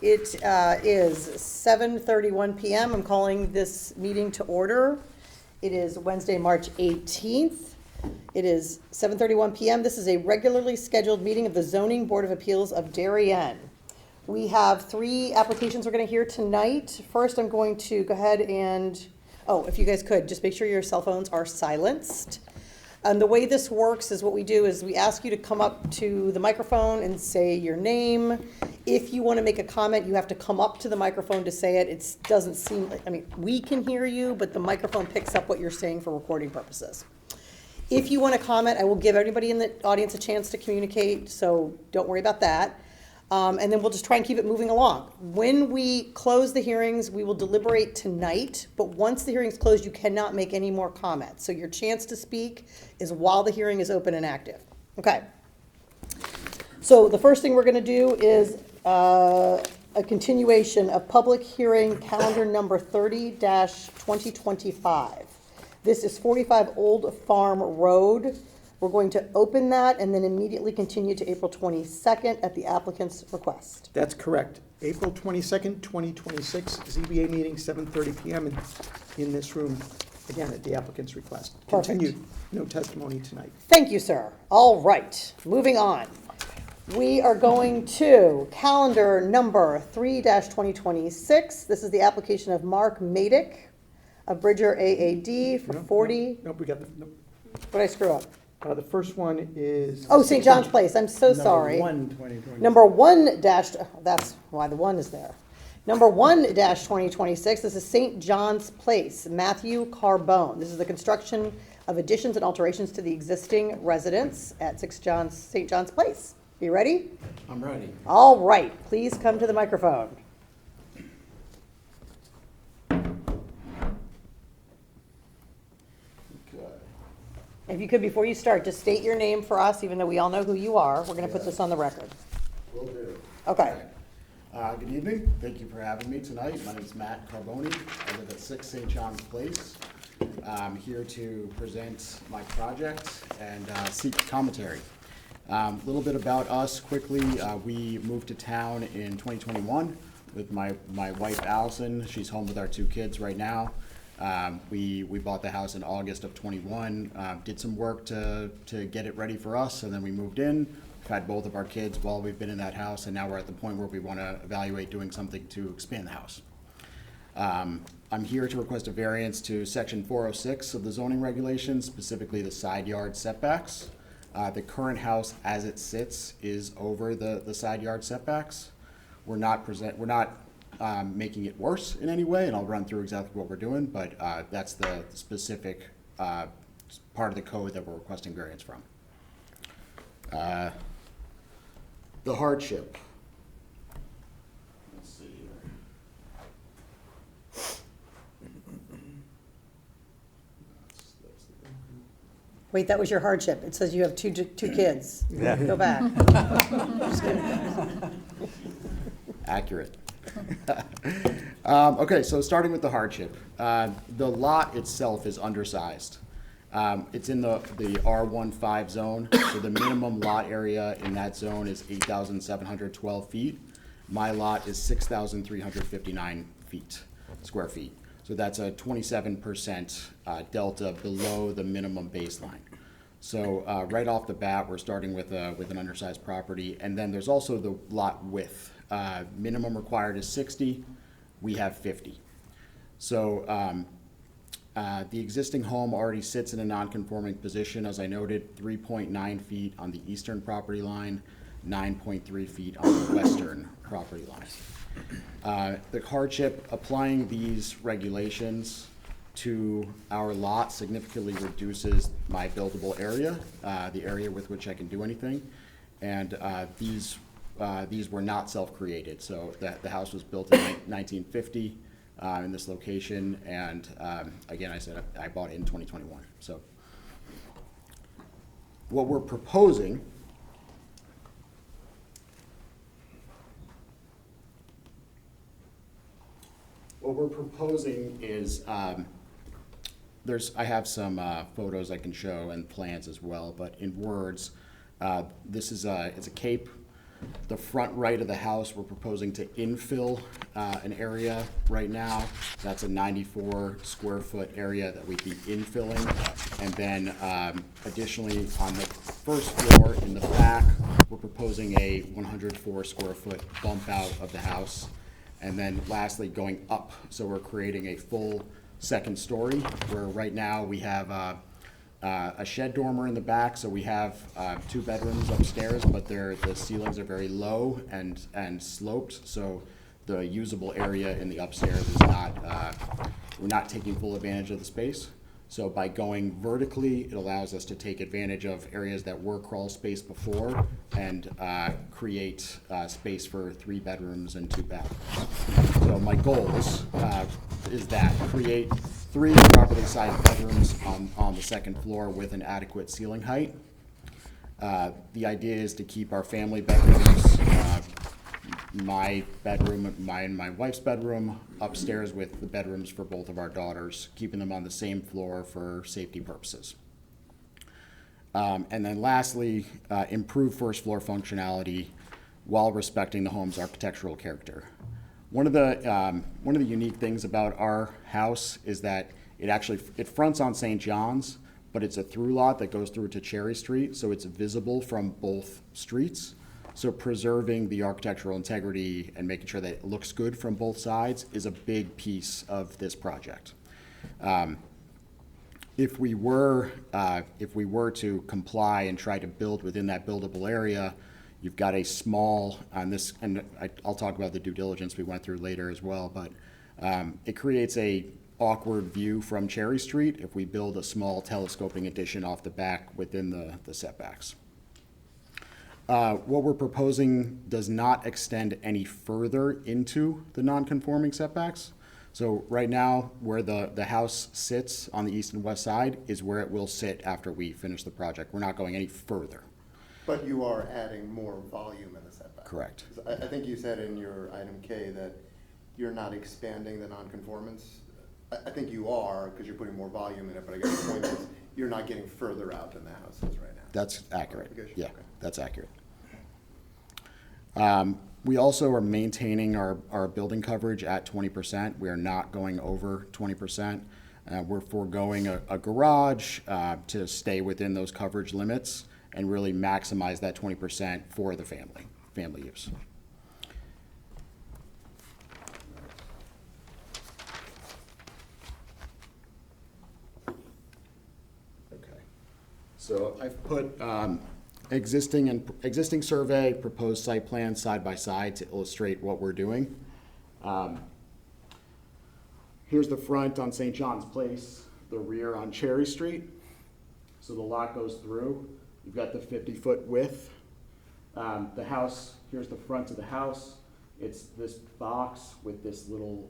It is 7:31 p.m. I'm calling this meeting to order. It is Wednesday, March 18th. It is 7:31 p.m. This is a regularly scheduled meeting of the Zoning Board of Appeals of Darien. We have 3 applications we're going to hear tonight. First, I'm going to go ahead and, if you guys could, just make sure your cell phones are silenced. The way this works is what we do is we ask you to come up to the microphone and say your name. If you want to make a comment, you have to come up to the microphone to say it. It doesn't seem like, we can hear you, but the microphone picks up what you're saying for recording purposes. If you want to comment, I will give everybody in the audience a chance to communicate, so don't worry about that. And then we'll just try and keep it moving along. When we close the hearings, we will deliberate tonight, but once the hearing's closed, you cannot make any more comments. So your chance to speak is while the hearing is open and active. Okay. So the first thing we're going to do is a continuation of public hearing calendar number 30-2025. This is 45 Old Farm Road. We're going to open that and then immediately continue to April 22nd at the applicant's request. That's correct. April 22nd, 2026, ZBA meeting, 7:30 p.m. in this room, again, at the applicant's request. Perfect. Continued, no testimony tonight. Thank you, sir. All right, moving on. We are going to calendar number 3-2026. This is the application of Mark Madick of Bridger AAD for 40. Nope, we got the, nope. What did I screw up? The first one is. Oh, St. John's Place. I'm so sorry. Number 1 dash, that's why the 1 is there. Number 1-2026, this is St. John's Place, Matthew Carbone. This is the construction of additions and alterations to the existing residence at St. John's Place. You ready? I'm ready. All right, please come to the microphone. If you could, before you start, just state your name for us, even though we all know who you are. We're going to put this on the record. Will do. Okay. Good evening. Thank you for having me tonight. My name is Matt Carboni. I live at 6 St. John's Place. I'm here to present my project and seek commentary. A little bit about us quickly. We moved to town in 2021 with my wife Allison. She's home with our 2 kids right now. We bought the house in August of 21, did some work to get it ready for us, and then we moved in. We've had both of our kids while we've been in that house, and now we're at the point where we want to evaluate doing something to expand the house. I'm here to request a variance to section 406 of the zoning regulations, specifically the side yard setbacks. The current house as it sits is over the side yard setbacks. We're not making it worse in any way, and I'll run through exactly what we're doing, but that's the specific part of the code that we're requesting variance from. The hardship. Let's see here. Wait, that was your hardship. It says you have two kids. Yeah. Go back. Just kidding. Accurate. Okay, so starting with the hardship. The lot itself is undersized. It's in the R15 zone, so the minimum lot area in that zone is 8,712 feet. My lot is 6,359 square feet. So that's a 27% delta below the minimum baseline. So right off the bat, we're starting with an undersized property, and then there's also the lot width. Minimum required is 60, we have 50. So the existing home already sits in a non-conforming position, as I noted, 3.9 feet on the eastern property line, 9.3 feet on the western property line. The hardship, applying these regulations to our lot significantly reduces my buildable area, the area with which I can do anything, and these were not self-created. So the house was built in 1950 in this location, and again, I said I bought it in 2021. So what we're proposing is I have some photos I can show and plans as well, but in words, it's a cape. The front right of the house, we're proposing to infill an area right now. That's a 94 square foot area that we'd be infilling. And then additionally, on the first floor in the back, we're proposing a 104 square foot bump out of the house. And then lastly, going up, so we're creating a full second story, where right now we have a shed dormer in the back, so we have 2 bedrooms upstairs, but the ceilings are very low and sloped, so the usable area in the upstairs is we're not taking full advantage of the space. So by going vertically, it allows us to take advantage of areas that were crawl space before and create space for 3 bedrooms and 2 bathrooms. So my goals is that create 3 properly sized bedrooms on the second floor with an adequate ceiling height. The idea is to keep our family bedrooms, my bedroom, my and my wife's bedroom upstairs with the bedrooms for both of our daughters, keeping them on the same floor for safety purposes. And then lastly, improve first floor functionality while respecting the home's architectural character. One of the unique things about our house is that it fronts on St. John's, but it's a through lot that goes through to Cherry Street, so it's visible from both streets. So preserving the architectural integrity and making sure that it looks good from both sides is a big piece of this project. If we were to comply and try to build within that buildable area, you've got a small on this, and I'll talk about the due diligence we went through later as well, but it creates a awkward view from Cherry Street if we build a small telescoping addition off the back within the setbacks. What we're proposing does not extend any further into the non-conforming setbacks. So right now, where the house sits on the east and west side is where it will sit after we finish the project. We're not going any further. But you are adding more volume in the setback. Correct. 'Cause I think you said in your item K that you're not expanding the nonconformance. I think you are, because you're putting more volume in it, but I guess the point is, you're not getting further out than the house is right now. That's accurate. Clarification? Yeah, Okay. that's accurate. We also are maintaining our building coverage at 20%. We are not going over 20%. We're foregoing a garage to stay within those coverage limits and really maximize that 20% for the family use. Okay. So I've put existing survey, proposed site plan side by side to illustrate what we're doing. Here's the front on St. John's Place, the rear on Cherry Street. So the lot goes through. You've got the 50-foot width. The house, here's the front of the house. It's this box with this little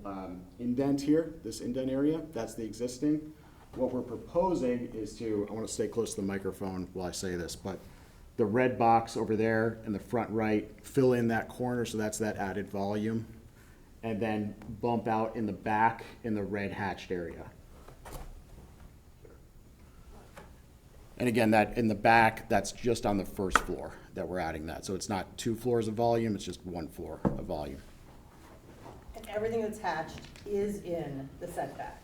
indent here, this indent area. That's the existing. What we're proposing is to, I want to stay close to the microphone while I say this, but the red box over there in the front right, fill in that corner, so that's that added volume. And then bump out in the back in the red hatched area. And again, that in the back, that's just on the first floor that we're adding that. So it's not 2 floors of volume, it's just 1 floor of volume. And everything that's hatched is in the setback,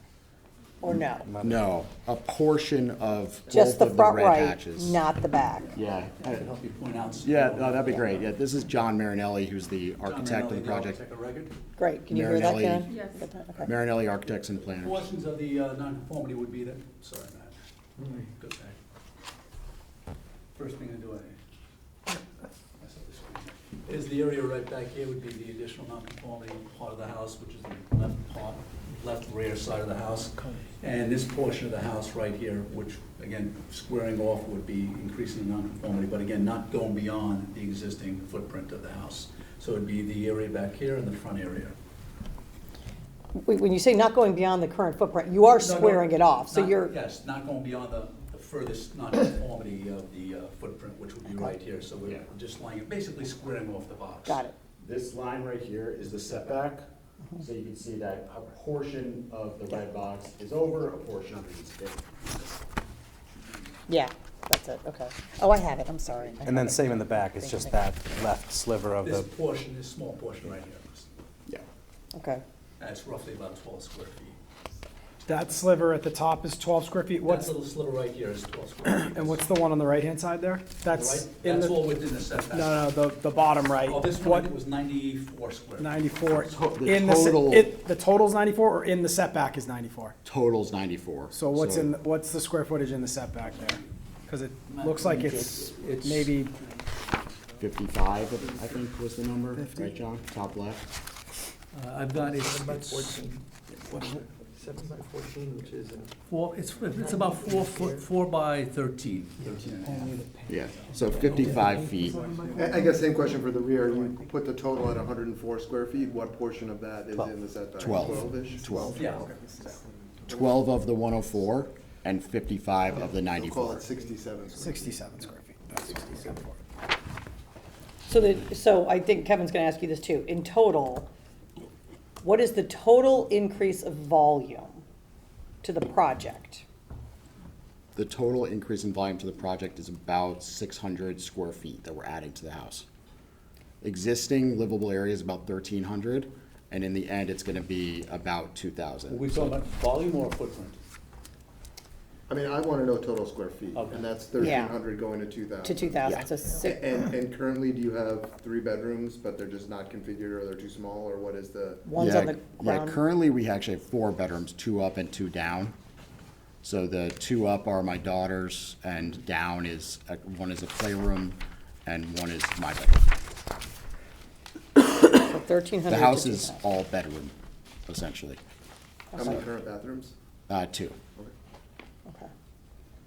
or no? No, a portion of Just both the of the front red right, hatches. not the back. Yeah. I can help you point out. Yeah, no, that'd be great. Yeah, this is John Marinelli, who's the John architect Marinelli, of the the project. architect of record. Great, can you hear that, Marinelli. Ken? Yes. Okay. Marinelli Architects and Planners. Portions of the nonconformity would be that, sorry, Matt. Go back. First thing I do, I mess up the screen. Is the area right back here would be the additional nonconformity part of the house, which is the left part, left rear side of the house. And this portion of the house right here, which again, squaring off would be increasing the nonconformity, but again, not going beyond the existing footprint of the house. So it'd be the area back here and the front area. When you say not going beyond the current footprint, you are No, no, squaring it off, so not- you're, Yes, not going beyond the furthest nonconformity of the footprint, which would be right here. So we're Yeah. just laying, basically squaring off the box. got it. This line right here is the setback. So you can see that a portion of the red box is over, a portion of it is in. Yeah, That's it, okay. Oh, I have it, I'm sorry. I And then have it. same in the back, it's just that left sliver of This the, portion, this small portion right here, Yeah. Okay, that's roughly about 12 square feet. That sliver at the top is 12 square feet. That What's, little sliver right here is 12 square feet. and what's the one on the right-hand side there? That's Right? in That's the, all within the setback. no, the bottom right. Oh, this one What, was 94 square feet. 94? The In the, total- the total's 94 or in the setback is 94? Total's 94. So what's the square footage in the setback there? Because it looks like it's maybe, 55, I think was the number, 50? right, John? Top left. I've got it. 7 by 14, which is It's about 4 foot, 4 by 13. 13 and a half. Yeah, so 55 feet. I guess same question for the rear. You put the total at 104 square feet. What portion of that is in the setback? 12. 12-ish? 12. Yeah. 12 of the 104 and 55 of the We'll call 94. it 67 square feet. 67 square feet. That's 67. so I think Kevin's gonna ask you this too. In total, what is the total increase of volume to the project? The total increase in volume to the project is about 600 square feet that we're adding to the house. Existing livable area is about 1,300, and in the end, it's gonna be about Are 2,000. we talking about volume or footprint? I mean, I want to know total square feet, Okay. and that's Yeah. 1,300 going to 2,000. To 2,000, Yeah. so six, And currently, do you have 3 bedrooms, but they're just not configured, or they're too small, or what is the? one's on the Yeah, ground. currently, we actually have 4 bedrooms, 2 up and 2 down. So the 2 up are my daughter's, and down is, one is a playroom, and one is my bedroom. So 1,300 The to house is 2,000. all bedroom, essentially. How many current bathrooms? 2. Okay.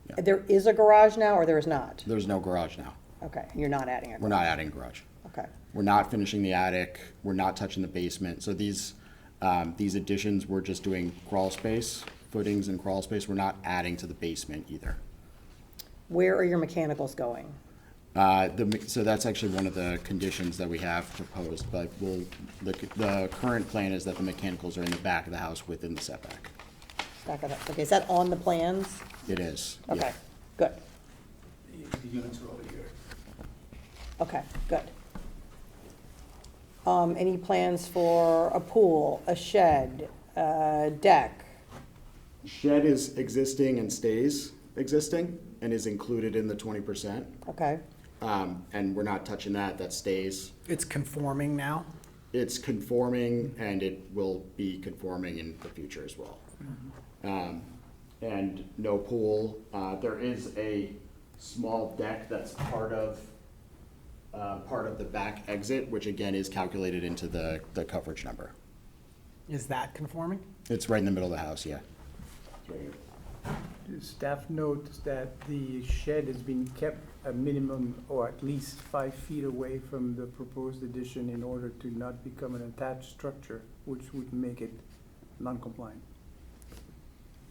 Yeah. And there is a garage now, or there is not? There's no garage now. Okay, you're not adding a We're garage? not adding a garage. Okay, We're not finishing the attic. We're not touching the basement. So these additions, we're just doing crawl space, footings and crawl space. We're not adding to the basement either. where are your mechanicals going? So that's actually one of the conditions that we have proposed, but the current plan is that the mechanicals are in the back of the house within the setback. Back of that, okay, is that on the plans? It is. yeah. Okay, good, The units are over here. okay, good. Any plans for a pool, a shed, a deck? Shed is existing and stays existing and is included in the 20%. Okay, And we're not touching that. That stays. It's conforming now? It's conforming, and it will be conforming in the future as well. And no pool. There is a small deck that's part of the back exit, which again is calculated into the coverage number. Is that conforming? It's right in the middle of the house, yeah. It's right here. Staff notes that the shed has been kept a minimum or at least 5 feet away from the proposed addition in order to not become an attached structure, which would make it non-compliant.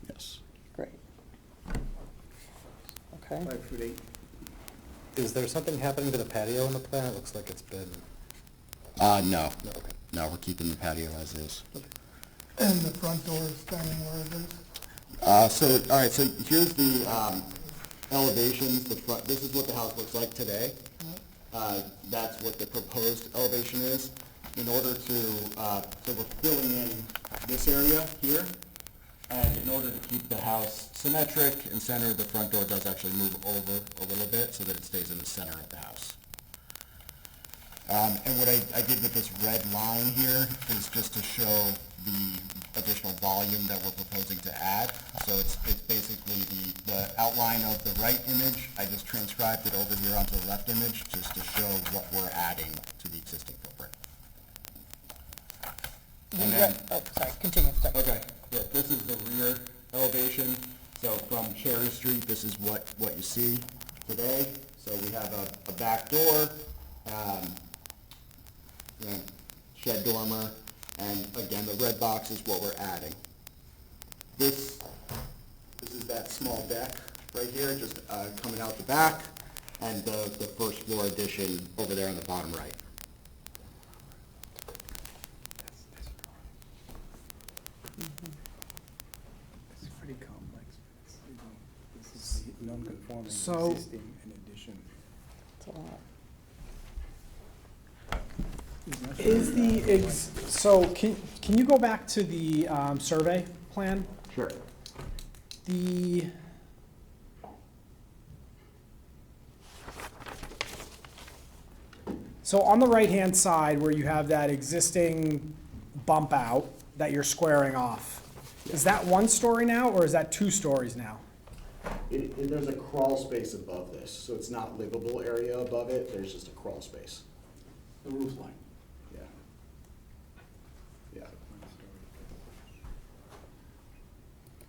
Yes. great. Okay, 5'8". is there something happening to the patio in the plan? It looks like it's been, No. no, okay. No, we're keeping the patio as is. And the front door is staying where it is? All right, so here's the elevations, the front, this is what the house looks like today. That's what the proposed elevation is. In order to, so we're filling in this area here, and in order to keep the house symmetric and centered, the front door does actually move over a little bit so that it stays in the center of the house. And what I did with this red line here is just to show the additional volume that we're proposing to add. So it's basically the outline of the right image. I just transcribed it over here onto the left image just to show what we're adding to the existing footprint. And then, oh, sorry, continue, sorry. okay, yeah, this is the rear elevation. So from Cherry Street, this is what you see today. So we have a back door, shed dormer, and again, the red box is what we're adding. This is that small deck right here, just coming out the back, and the first floor addition over there on the bottom right. It's pretty complex. This is non non-conforming So- existing in addition. It's a lot. He's not Is showing the, that. so can you go back to the survey plan? Sure. The, so on the right-hand side where you have that existing bump out that you're squaring off, is that one story now or is that 2 stories now? There's a crawl space above this, so it's not livable area above it, there's just a crawl space. The roof line. Yeah. Yeah.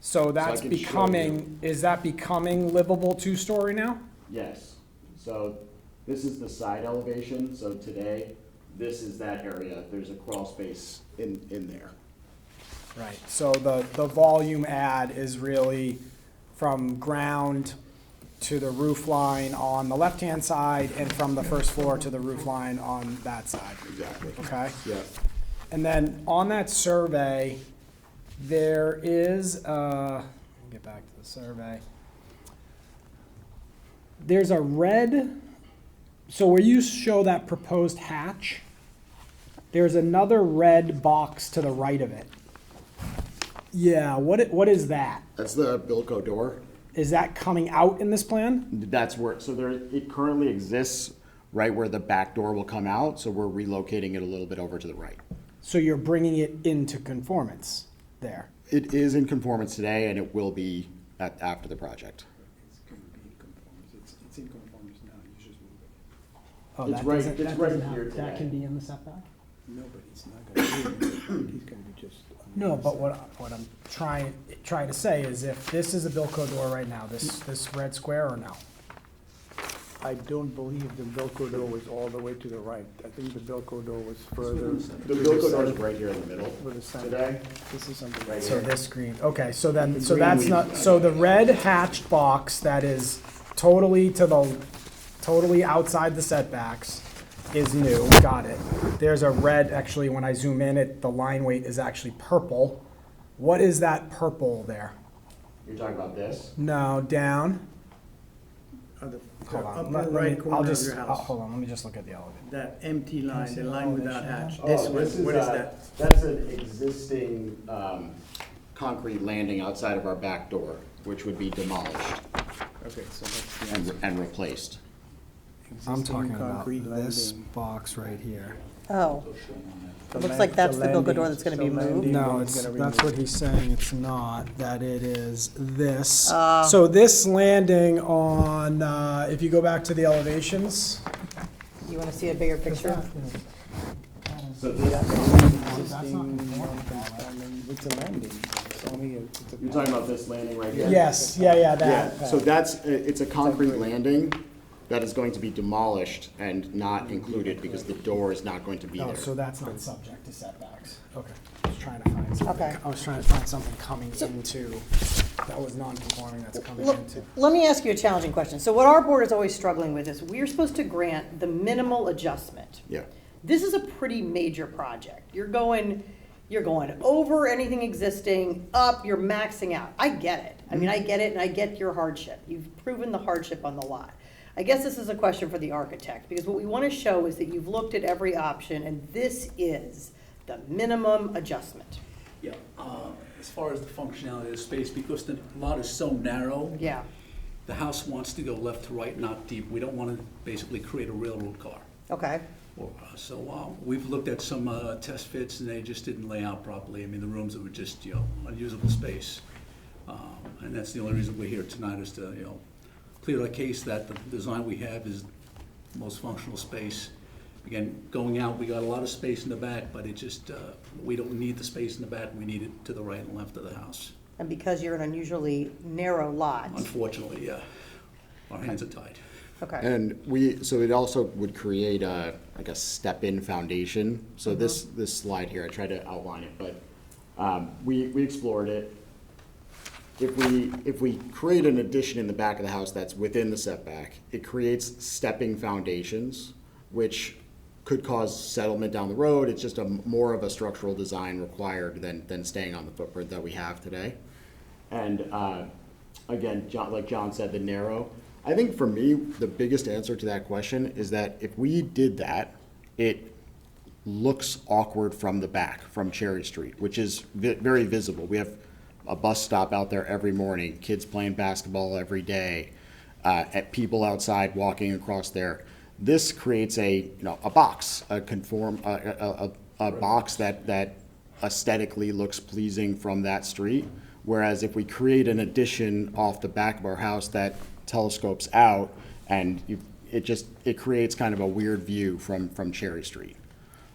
So that's can show becoming, is that becoming livable 2-story now? Yes, so this is the side elevation, so today, this is that area, there's a crawl space in there. Right, so the volume add is really from ground to the roof line on the left-hand side and from the first floor to the roof line on that side, Exactly. okay? Yeah. And then on that survey, there is, let me get back to the survey. There's a red, so where you show that proposed hatch, there's another red box to the right of it. Yeah, what is that? That's the Bilco door. Is that coming out in this plan? That's where, so there, it currently exists right where the back door will come out, so we're relocating it a little bit over to the right. So you're bringing it into conformance there? It is in conformance today, and it will be after the project. It's going to be in conformance. It's in conformance now. You just move it. Oh, It's that right- doesn't- it's that right doesn't have- here That today. can be in the setback? No, but it's not going to be. He's going to be just. on the No, other but side. what I'm trying to say is if this is a Bilco door right now, this red square or no? I don't believe the Velcro door was all the way to the right. I think the Velcro door was further. The Bilco door is right here in the middle With the center. today. This is something. Right So here. this green, okay, so then, The so green that's leaf. not, so the red hatched box that is totally outside the setbacks is new, got it. There's a red, actually, when I zoom in, the line weight is actually purple. What is that purple there? You're talking about this? No, down. The Hold on, upper let me- right I'll corner of just, your house. hold on, let me just look at the elevator. That empty line, see the the line without elevation hatch. Oh, This one, what is that? That's an existing concrete landing outside of our back door, which would be demolished Okay, so that's the answer. and replaced. I'm Existing talking about concrete this landing. box right here. Oh, The looks land- like that's the Bilco door landing- that's gonna be the landing moved. No, door is it's, gonna be that's moved. what he's saying, it's not, that it is this. Ah. So this landing on, if you go back to the elevations. you wanna see a bigger picture? So this, Existing non-conforming, it's a landing. It's only a. it's a- you're talking about this landing right here? Yes, yeah, Yeah, that. so that's, it's a concrete landing that is going to be demolished and not included because the door is not going to be Oh, there. so that's not subject to setbacks. Okay. I was trying to find something, Okay. I was trying to find something coming into, that was non-conforming that's coming Look, into. let me ask you a challenging question. So what our board is always struggling with is we're supposed to grant the minimal adjustment. Yeah. This is a pretty major project. You're going over anything existing, up, you're maxing out. I get it. I mean, I get it and I get your hardship. You've proven the hardship on the lot. I guess this is a question for the architect, because what we want to show is that you've looked at every option and this is the minimum adjustment. Yeah, as far as the functionality of the space, because the lot is so narrow, Yeah, the house wants to go left to right, not deep. We don't want to basically create a railroad car. okay. So we've looked at some test fits, and they just didn't lay out properly. I mean, the rooms were just, unusable space. And that's the only reason we're here tonight, is to, clear our case that the design we have is the most functional space. Again, going out, we got a lot of space in the back, but it just, we don't need the space in the back. We need it to the right and left of the house. And because you're an unusually narrow lot, Unfortunately, our hands are tied. okay. And so it also would create like a step-in foundation. So this slide here, I tried to outline it, but we explored it. If we create an addition in the back of the house that's within the setback, it creates stepping foundations, which could cause settlement down the road. It's just more of a structural design required than staying on the footprint that we have today. And again, John, like John said, the narrow. I think for me, the biggest answer to that question is that if we did that, it looks awkward from the back, from Cherry Street, which is very visible. We have a bus stop out there every morning, kids playing basketball every day, at people outside walking across there. This creates a box, a box that aesthetically looks pleasing from that street. Whereas if we create an addition off the back of our house that telescopes out, and it creates kind of a weird view from Cherry Street.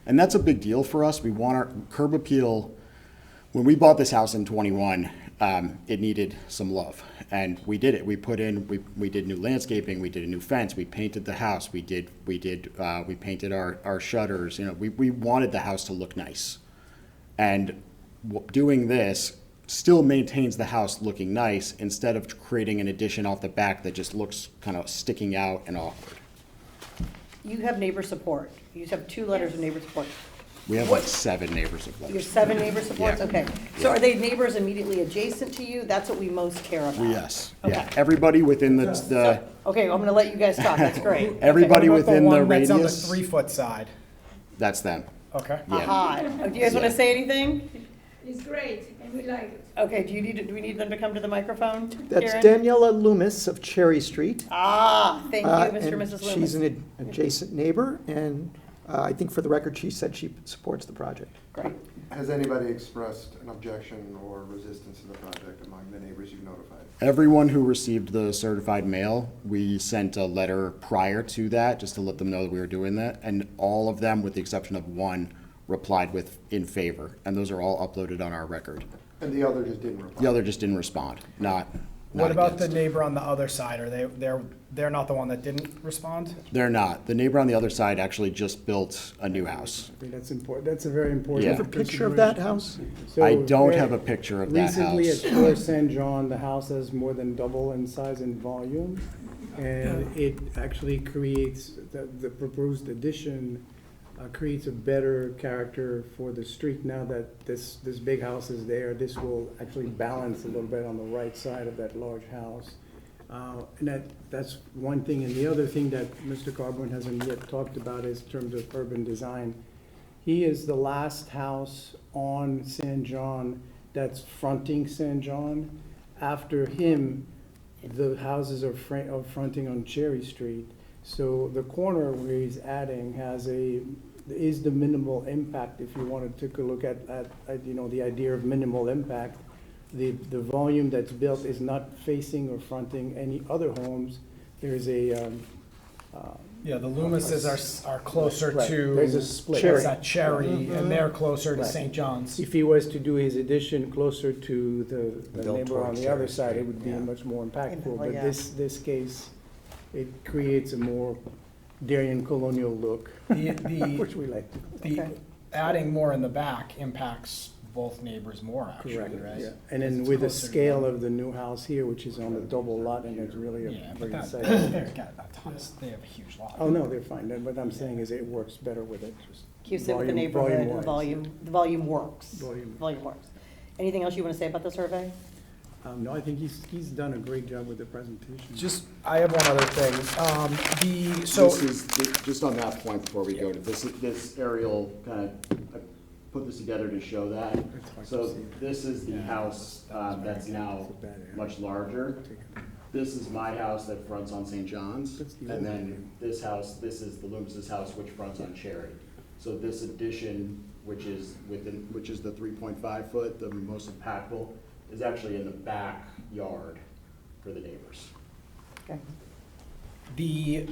And that's a big deal for us. We want our curb appeal. When we bought this house in 21, it needed some love, and we did it. We did new landscaping, we did a new fence, we painted the house, we painted our shutters. We wanted the house to look nice, and doing this still maintains the house looking nice instead of creating an addition off the back that just looks kind of sticking out and awkward. You have neighbor support. You have 2 letters of neighbor support. We have like 7 neighbors of Your letters. 7 neighbor supports? Yeah. Okay. So are they neighbors immediately adjacent to you? That's what we most care about. Yes, Okay. yeah. Everybody within the Okay, I'm gonna let you guys talk. That's great. Okay. everybody What about within the one that's on the radius, 3-foot side? that's them. Okay. Yeah. Aha. Do you guys want to Yeah. say anything? It's great, and we like it. Okay, do we need them to come to the microphone? That's Karen? Daniela Loomis of Cherry Street. Ah, thank you, Mr. and And Mrs. she's Loomis. an adjacent neighbor, and I think for the record, she said she supports the project. Great. Has anybody expressed an objection or resistance to the project among the neighbors you've notified? Everyone who received the certified mail, we sent a letter prior to that, just to let them know that we were doing that, and all of them, with the exception of one, replied with in favor, and those are all uploaded on our record. And the other just didn't reply? The other just didn't respond, not What about the against. neighbor on the other side? Are they're not the one that didn't respond? They're not. The neighbor on the other side actually just built a new house. I think that's important, that's a very important. Yeah. Have a picture of that house? I So don't very have a picture of that Recently at house. Fleur Saint John, the house has more than double in size and volume. And it actually creates, the proposed addition creates a better character for the street. Now that this big house is there, this will actually balance a little bit on the right side of that large house. And that's one thing. And the other thing that Mr. Carborn hasn't yet talked about is in terms of urban design. He is the last house on San John that's fronting San John. After him, the houses are fronting on Cherry Street. So the corner where he's adding is the minimal impact. If you want to take a look at the idea of minimal impact, the volume that's built is not facing or fronting any other homes. There's a Yeah, the Loomises are closer Right. to. There's a split. What's that, Cherry, and they're closer to Right. St. John's. If he was to do his addition closer to the Built neighbor on towards the other Cherry side, it Street, would be yeah. much more impactful. But Yeah. this case, it creates a more Darien colonial look, The, which we like. the Okay. adding more in the back impacts both neighbors more, actually, Correct, right? yeah. And then It's with the closer to scale them. of the new house here, which is on a double lot, and it's really a Yeah, but very that, exciting. they've got a ton, they have a huge lot. Oh, no, they're fine. What I'm saying is it works better with it. just You sit with the volume- neighborhood, the volume-wise. volume works. Volume. Volume works. Anything else you want to say about the survey? No, I think he's done a great job with the presentation. Just, I have one other thing. So, This is, just on that point before we go to, this aerial kind of, I put this together to show that. It's hard to So see. this is the house that's now much larger. This is my house that fronts on St. John's. That's the And old then this house, this is the Loomis's house, which fronts on Cherry. So this addition, which is the 3.5 foot, the most impactful, is actually in the backyard for the neighbors. Okay. the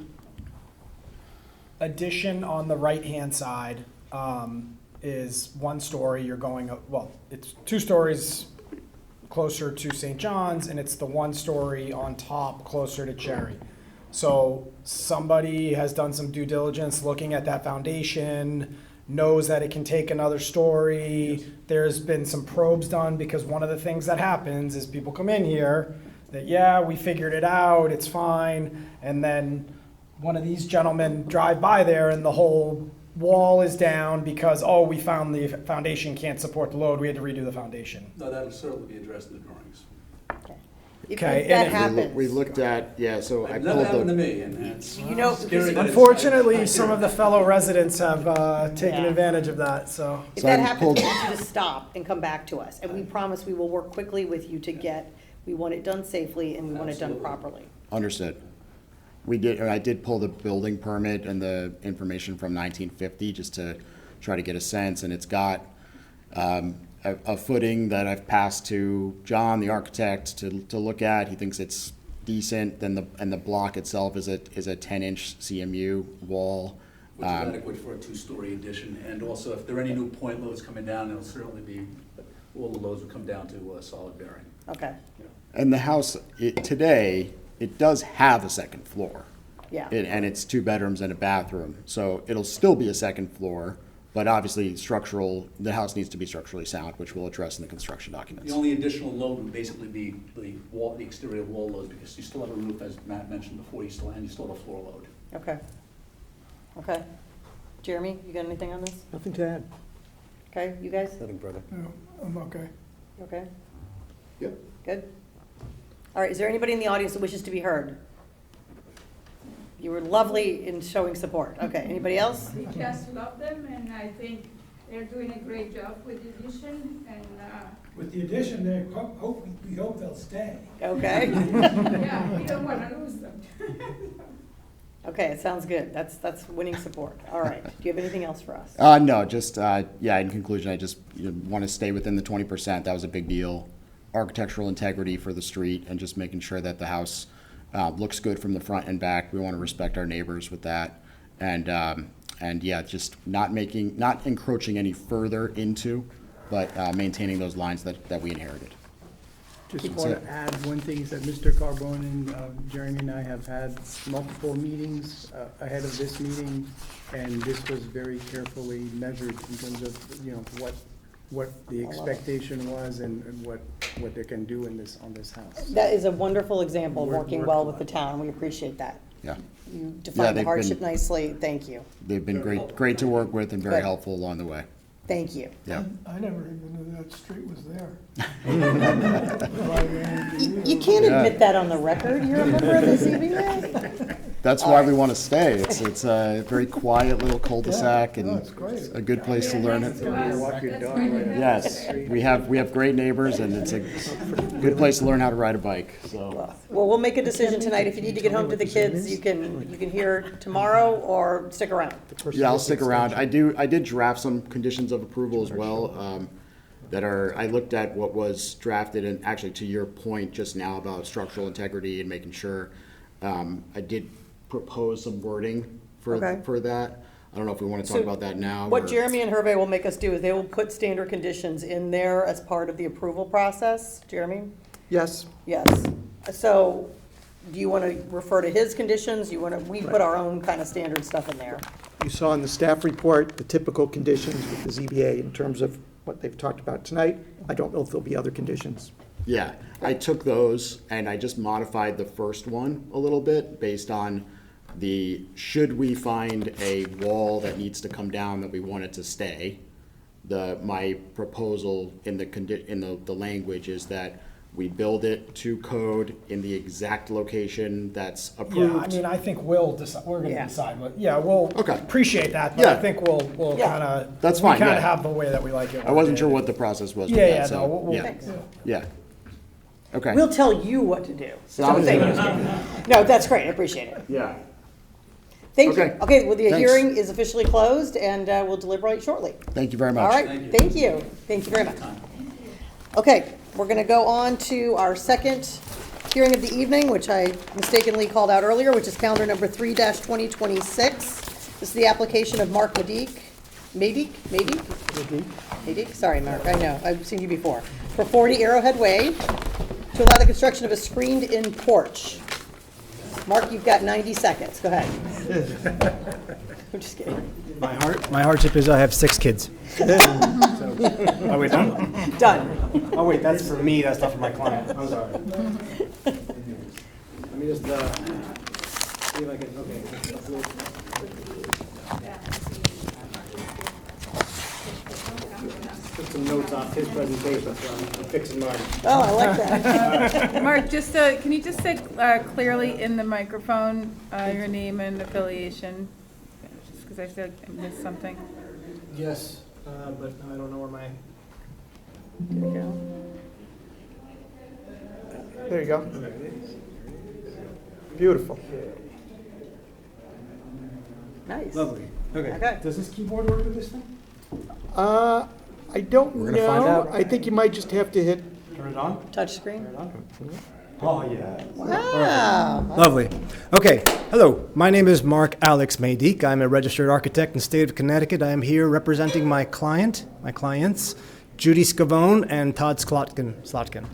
addition on the right-hand side is 1 story. You're going up, well, it's 2 stories closer to St. John's, and it's the 1 story on top closer to Cherry. So somebody has done some due diligence looking at that foundation, knows that it can take another story. There's been some probes done, because one of the things that happens is people come in here that, yeah, we figured it out, it's fine, and then one of these gentlemen drive by there and the whole wall is down because, oh, we found the foundation can't support the load, we had to redo the foundation. No, that'll certainly be addressed in the drawings. Okay, If that and happens. We looked at, yeah, so I It never happened to pulled the, me, and it's You know, scary. that it's- unfortunately, some of the fellow residents have taken Yeah. advantage of that, so. If So that I happens, pulled- we want you to stop and come back to us. And we promise we will work quickly with you to get, we want it done safely and we want it done Absolutely. properly. understood. I did pull the building permit and the information from 1950 just to try to get a sense, and it's got a footing that I've passed to John, the architect, to look at. He thinks it's decent, and the block itself is a 10-inch CMU wall. Which is adequate for a two-story addition, and also if there are any new point loads coming down, it'll certainly be, all the loads will come down to solid bearing. Okay, And the house, today, it does have a second floor. yeah. And it's 2 bedrooms and a bathroom, so it'll still be a second floor, but obviously the house needs to be structurally sound, which we'll address in the construction documents. The only additional load would basically be the exterior wall loads, because you still have a roof, as Matt mentioned before, you still have a floor load. Okay. Okay. Jeremy, you got anything on this? Nothing to add. Okay, you guys? Nothing, brother. No, I'm okay. Okay, Yep. good. All right, is there anybody in the audience that wishes to be heard? You were lovely in showing support. Okay, anybody else? We just love them, and I think they're doing a great job with the addition, and, With the addition, we hope they'll stay. Okay. yeah, we don't want to lose them. Okay, it sounds good. That's winning support. All right. Do you have anything else for us? No, just, yeah, in conclusion, I just want to stay within the 20%. That was a big deal. Architectural integrity for the street and just making sure that the house looks good from the front and back. We want to respect our neighbors with that. And yeah, just not encroaching any further into, but maintaining those lines that we inherited. Just That's want it. to add one thing, is that Mr. Carbone and Jeremy and I have had multiple meetings ahead of this meeting, and this was very carefully measured in terms of, you know, what the expectation was and what they can do on this house. That is a wonderful example of Work- working work well a with the lot. town. We appreciate that. Yeah, You Yeah, defined the they've hardship been- nicely. Thank you. they've been great to work with and very Good. helpful along the way. Thank you. Yeah. I never even knew that street was there. You can't Yeah. admit that on the record. You're a member of the ZBA. That's why we want to stay. It's a very quiet little cul-de-sac Yeah, no, and it's great. it's a good place to learn it. Walk your dog right up. Yes, we have great neighbors and it's a good place to learn how to ride a bike, so. Well, we'll make a decision tonight. If you need to get home to the kids, you can hear tomorrow or stick around. Yeah, I'll stick around. I did draft some conditions of approval as well, I looked at what was drafted, and actually to your point just now about structural integrity and making sure, I did propose some wording Okay. for that. I don't know if we want to talk So about that now. What or- Jeremy and Hervé will make us do is they will put standard conditions in there as part of the approval process. Jeremy? Yes, Yes. So do you want to refer to his conditions? We put our own kind of standard stuff in there. you saw in the staff report the typical conditions with the ZBA in terms of what they've talked about tonight. I don't know if there'll be other conditions. Yeah, I took those and I just modified the first one a little bit based on should we find a wall that needs to come down that we want it to stay. My proposal in the language is that we build it to code in the exact location that's Yeah, I approved. mean, I think we'll decide, we're Yeah. gonna decide, but, yeah, we'll Okay. appreciate that, but I Yeah. think we'll Yeah. kinda. That's fine, We kinda yeah. have the way that we like it. I wasn't worded. sure what the process was with Yeah, that, yeah, so, no, we'll- yeah, Thanks. yeah. Okay. We'll tell you what to do. Sounds Thank good. you. No, that's great. I appreciate it. Yeah. Thank you. Okay. Okay, well, the Thanks. hearing is officially closed and we'll deliberate shortly. Thank you very much. All right, Thank you. thank you. Thank you very much. Okay, we're going to go on to our second hearing of the evening, which I mistakenly called out earlier, which is calendar number 3-2026. This is the application of Mark Madique, sorry, Mark, I know, I've seen you before, for 40 Arrowhead Way to allow the construction of a screened-in porch. Mark, you've got 90 seconds. Go ahead. I'm just kidding. My hardship is I have 6 kids. Oh, wait, done? Done. Oh, wait, that's for me, that's not for my client. I'm sorry. Let me just, see if I can, okay. took some notes off his presentation, so I'm fixing mine. Oh, I like that. Mark, just, can you just say clearly in the microphone, your name and affiliation? Just because I feel like I missed something. Yes, but now I don't know where my... There you go. There you go. Beautiful. Nice. Lovely. Okay. Okay. Does this keyboard work with this thing? I don't We're gonna find know. out. I think you might just have to hit. Turn it on? Touch screen? Turn it on? Oh, yeah. Wow. Lovely. Okay. Hello. My name is Mark Alex Maydeek. I'm a registered architect in the state of Connecticut. I am here representing my clients, Judy Scavone and Todd Slotkin.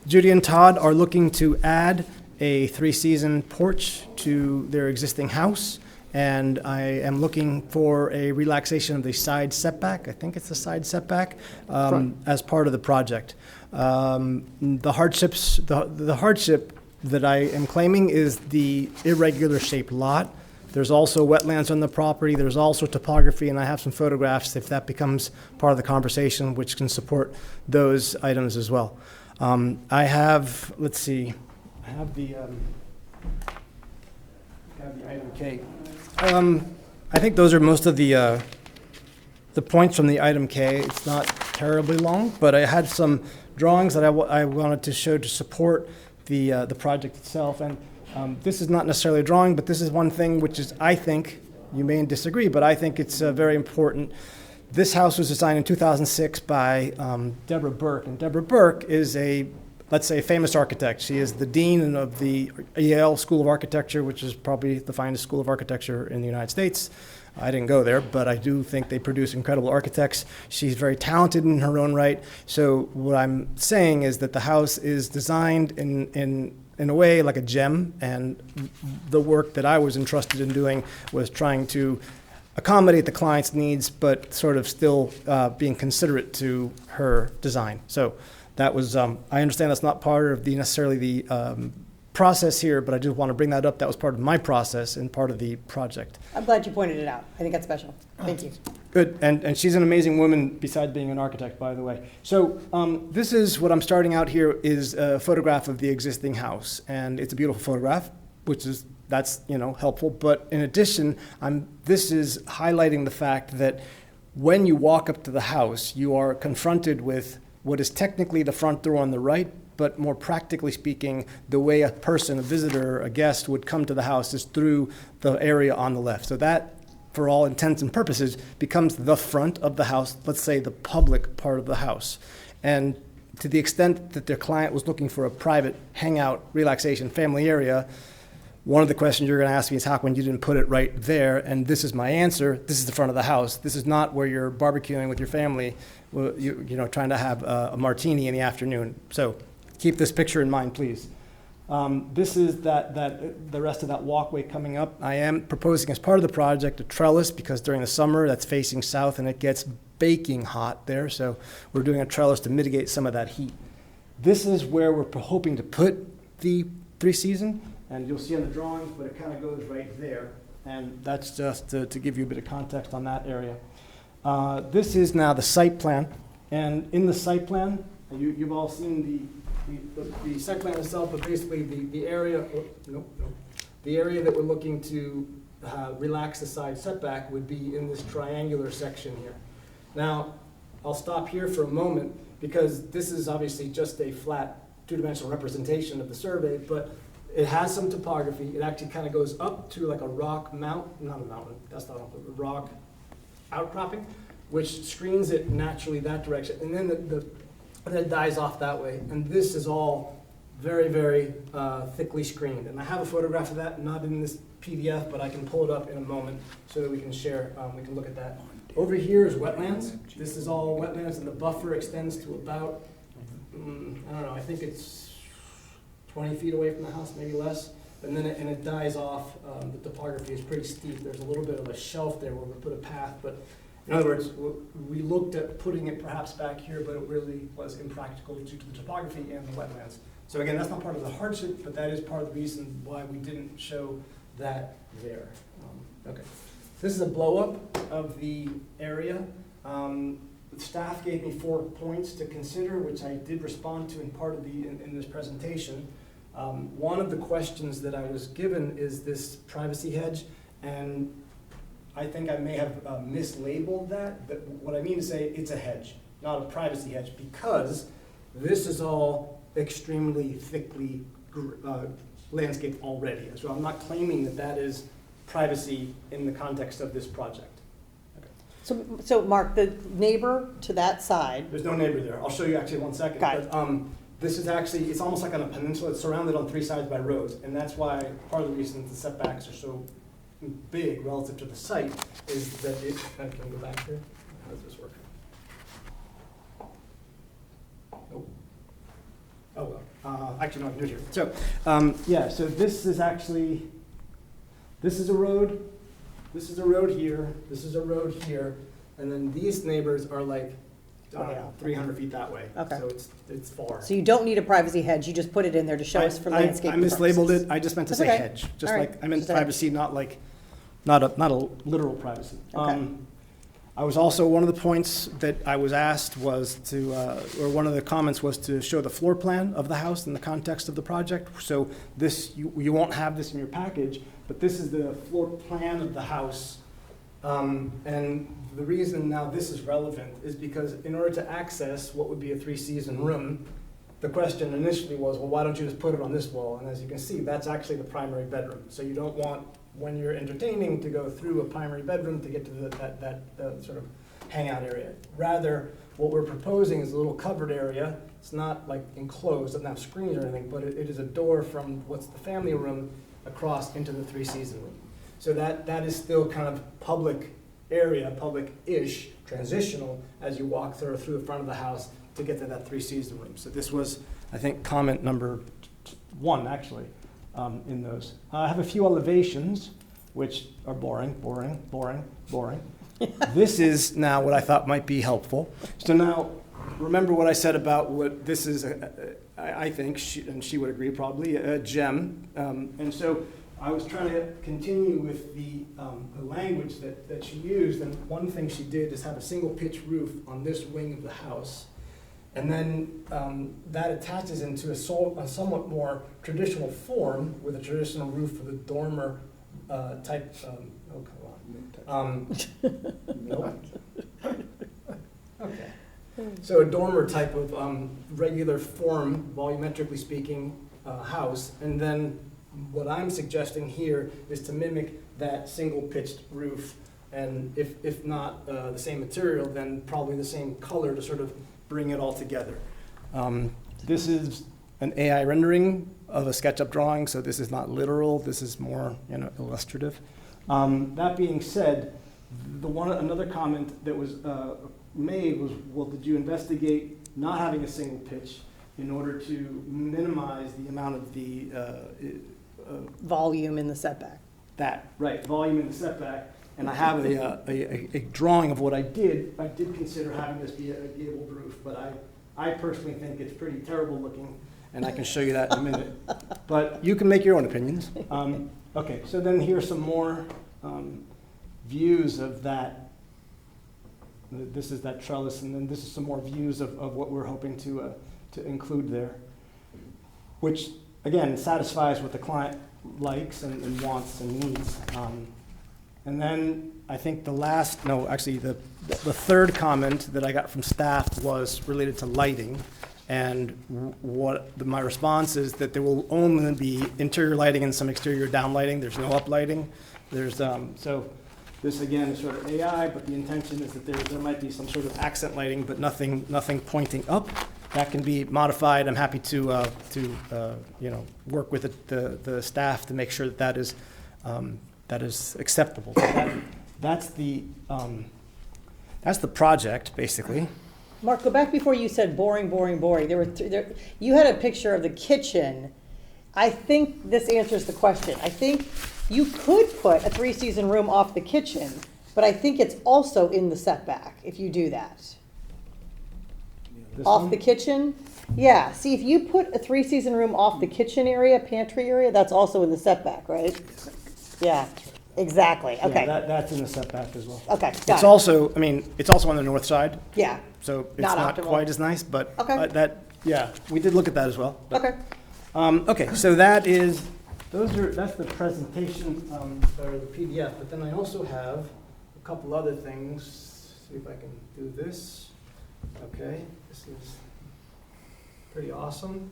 Judy and Todd are looking to add a 3-season porch to their existing house, and I am looking for a relaxation of the side setback. I think it's the side setback as part of the project. The hardship that I am claiming is the irregular shaped lot. There's also wetlands on the property. There's also topography, and I have some photographs if that becomes part of the conversation, which can support those items as well. I have, let's see, I have the item K. I think those are most of the points from the item K. It's not terribly long, but I had some drawings that I wanted to show to support the project itself. And this is not necessarily a drawing, but this is one thing which is, I think, you may disagree, but I think it's very important. This house was designed in 2006 by Deborah Burke, and Deborah Burke is let's say, a famous architect. She is the dean of the Yale School of Architecture, which is probably the finest school of architecture in the United States. I didn't go there, but I do think they produce incredible architects. She's very talented in her own right. So what I'm saying is that the house is designed in a way like a gem, and the work that I was entrusted in doing was trying to accommodate the client's needs, but sort of still being considerate to her design. So that was, I understand that's not part of necessarily the process here, but I just want to bring that up. That was part of my process and part of the project. I'm glad you pointed it out. I think that's special. Thank you. Good, and she's an amazing woman besides being an architect, by the way. So this is what I'm starting out here is a photograph of the existing house, and it's a beautiful photograph, that's helpful. But in addition, this is highlighting the fact that when you walk up to the house, you are confronted with what is technically the front door on the right, but more practically speaking, the way a person, a visitor, a guest would come to the house is through the area on the left. So that, for all intents and purposes, becomes the front of the house, let's say the public part of the house. And to the extent that their client was looking for a private hangout, relaxation, family area, one of the questions you're going to ask me is how come you didn't put it right there? And this is my answer. This is the front of the house. This is not where you're barbecuing with your family, trying to have a martini in the afternoon. So keep this picture in mind, please. This is the rest of that walkway coming up. I am proposing as part of the project a trellis because during the summer that's facing south and it gets baking hot there. So we're doing a trellis to mitigate some of that heat. This is where we're hoping to put the 3-season. And you'll see on the drawings, but it kind of goes right there. And that's just to give you a bit of context on that area. This is now the site plan. And in the site plan, you've all seen the site plan itself, but basically the area, the area that we're looking to relax the side setback would be in this triangular section here. Now, I'll stop here for a moment because this is obviously just a flat 2-dimensional representation of the survey, but it has some topography. It actually kind of goes up to like a rock not a mountain, that's not a rock outcropping, which screens it naturally that direction. And then then it dies off that way. And this is all very, very thickly screened. And I have a photograph of that, not in this PDF, but I can pull it up in a moment so that we can share, we can look at that. Over here is wetlands. This is all wetlands, and the buffer extends to about, I don't know, I think it's 20 feet away from the house, maybe less, and then it dies off. The topography is pretty steep. There's a little bit of a shelf there where we put a path, but in other words, we looked at putting it perhaps back here, but it really was impractical due to the topography and the wetlands. So again, that's not part of the hardship, but that is part of the reason why we didn't show that there. Okay, this is a blow up of the area. staff gave me 4 points to consider, which I did respond to in part of in this presentation. One of the questions that I was given is this privacy hedge, and I think I may have mislabeled that, but what I mean to say, it's a hedge, not a privacy hedge, because this is all extremely thickly landscaped already. So I'm not claiming that that is privacy in the context of this project. So Mark, the neighbor to that side, There's no neighbor there. I'll show you actually in 1 second. Got it. But, this is actually, it's almost like on a peninsula. It's surrounded on 3 sides by roads. And that's why part of the reason the setbacks are so big relative to the site is that it, can I go back here? How does this work? Nope. Oh, well, actually, no, I can do it here. So, yeah, so this is actually, this is a road, this is a road here, this is a road here, and then these neighbors are like, I don't know, 300 feet that way. Okay. So it's far. so you don't need a privacy hedge, you just put it in there to show us for landscape I mislabeled purposes. it, I just meant to That's say okay. hedge, just All right. like, I meant Just a- privacy, not a literal privacy. Okay. I was also, one of the points that I was asked was to, or one of the comments was to show the floor plan of the house in the context of the project. So this, you won't have this in your package, but this is the floor plan of the house. And the reason now this is relevant is because in order to access what would be a 3-season room, the question initially was, well, why don't you just put it on this wall? And as you can see, that's actually the primary bedroom. So you don't want, when you're entertaining, to go through a primary bedroom to get to that sort of hangout area. Rather, what we're proposing is a little covered area. It's not like enclosed, doesn't have screens or anything, but it is a door from what's the family room across into the 3-season room. So that is still kind of public area, public-ish, transitional, as you walk through the front of the house to get to that 3-season room. So this was, I think, comment number 1, actually, in those. I have a few elevations, which are boring. This is now what I thought might be helpful. So now, remember what I said about what this is, I think, and she would agree probably, a gem. And so I was trying to continue with the language that she used, and one thing she did is have a single pitch roof on this wing of the house. And then that attaches into a somewhat more traditional form with a traditional roof with a dormer type, oh, come on. Nope. Okay. So a dormer type of regular form, volumetrically speaking, house. And then what I'm suggesting here is to mimic that single pitched roof. And if not the same material, then probably the same color to sort of bring it all together. This is an AI rendering of a SketchUp drawing, so this is not literal. This is more, illustrative. That being said, another comment that was made was, well, did you investigate not having a single pitch in order to minimize the amount of the Volume in the setback. volume in the setback. And I have a drawing of what I did. I did consider having this be a gabled roof, but I personally think it's pretty terrible looking, and I can show you that in a minute. But you can make your own opinions. Okay, so then here's some more views of that. This is that trellis, and then this is some more views of what we're hoping to include there, which, again, satisfies what the client likes and wants and needs. And then I think the third comment that I got from staff was related to lighting. And my response is that there will only be interior lighting and some exterior downlighting. There's no uplighting. So this, again, is sort of AI, but the intention is that there might be some sort of accent lighting, but nothing pointing up. That can be modified. I'm happy to work with the staff to make sure that is acceptable. So that's the project, basically. Mark, go back before you said boring. You had a picture of the kitchen. I think this answers the question. I think you could put a 3-season room off the kitchen, but I think it's also in the setback if you do that. Off the kitchen? Yeah, see, if you put a 3-season room off the kitchen area, pantry area, that's also in the setback, right? Yeah. Exactly, Yeah, okay, that's in the setback as well. okay, It's got it. also, I mean, it's also on the north side, Yeah, so it's Not not optimal. quite as nice, but Okay. that, yeah, we did look at that as well. okay. Okay, so that's the presentation, or the PDF, but then I also have a couple other things. See if I can do this. Okay, this is pretty awesome.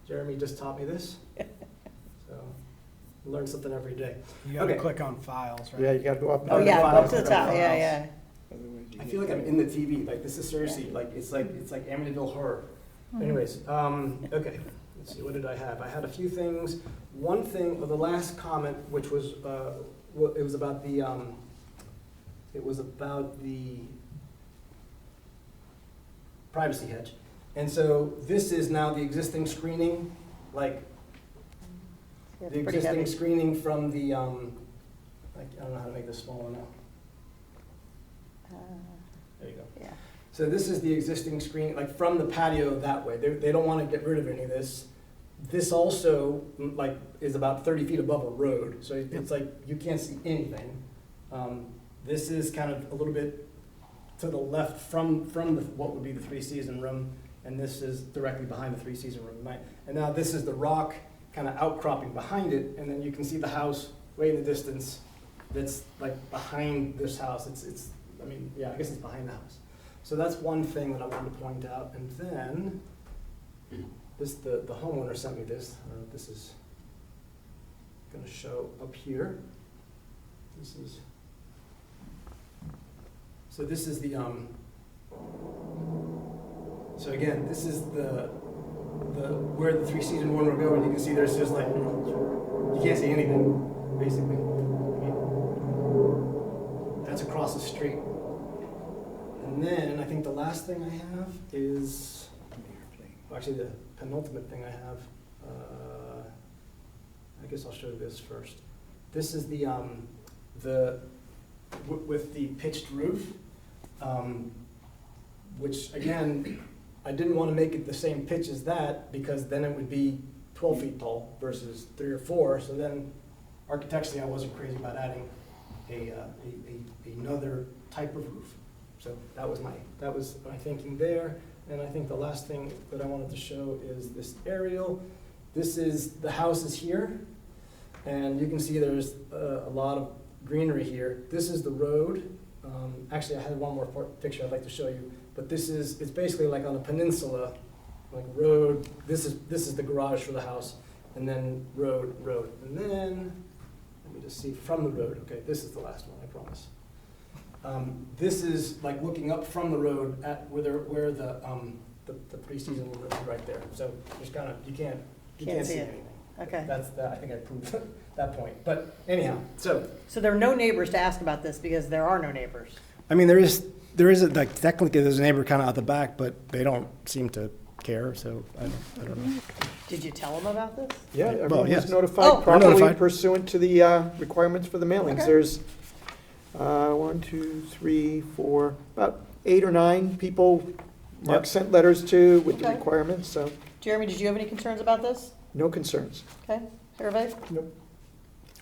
Jeremy just taught me this, so learn something every day. You gotta Okay. click on files, right? Yeah, you gotta go up. Oh, the yeah, go files, up to the the top, files. yeah. I feel like I'm in the TV. Like this is seriously it's like Amityville Horror. Anyways, okay. Let's see. What did I have? I had a few things. One thing, the last comment, which was it was about the privacy hedge, and so this is now the existing screening, like Yeah, the it's pretty existing heavy. screening from the like, I don't know how to make this smaller now. There you go. Yeah. So this is the existing screen, like from the patio that way. They don't want to get rid of any of this. This also, like, is about 30 feet above a road, so it's like you can't see anything. This is kind of a little bit to the left from what would be the three-season room, and this is directly behind the three-season room. And now this is the rock kind of outcropping behind it, and then you can see the house way in the distance that's like behind this house. I mean, yeah, I guess it's behind the house. So that's one thing that I wanted to point out. And then, the homeowner sent me this. I don't know if this is gonna show up here. So this is the, so again, this is where the three-season one will go, and you can see there's just like, you can't see anything, basically. I mean, that's across the street. And then I think the last thing I have is, actually the penultimate thing I have, I guess I'll show this first. This is with the pitched roof, which again, I didn't want to make it the same pitch as that because then it would be 12 feet tall versus 3 or 4. So then architecturally, I wasn't crazy about adding another type of roof. So that was my thinking there. And I think the last thing that I wanted to show is this aerial. The house is here, and you can see there's a lot of greenery here. This is the road. Actually, I had one more picture I'd like to show you, but it's basically like on a peninsula, like road. This is the garage for the house, and then road, and then let me just see from the road. Okay, this is the last one, I promise. This is like looking up from the road at where the pre-season will be right there. So just kind of you can't see it. anything. Okay. I think I proved that point. But anyhow, so there are no neighbors to ask about this because there are no neighbors. I mean there is like technically there's a neighbor kind of out the back, but they don't seem to care. So I don't know. Did you tell them about this? Yeah, Well, everyone yes. was notified Oh. properly Notified. pursuant to the requirements for the mailings. Okay. There's 1, 2, 3, 4, about 8 or 9 people Mark Yep. sent letters to with the Okay. requirements, so Jeremy, did you have any concerns about this? no concerns. Okay, Hervé?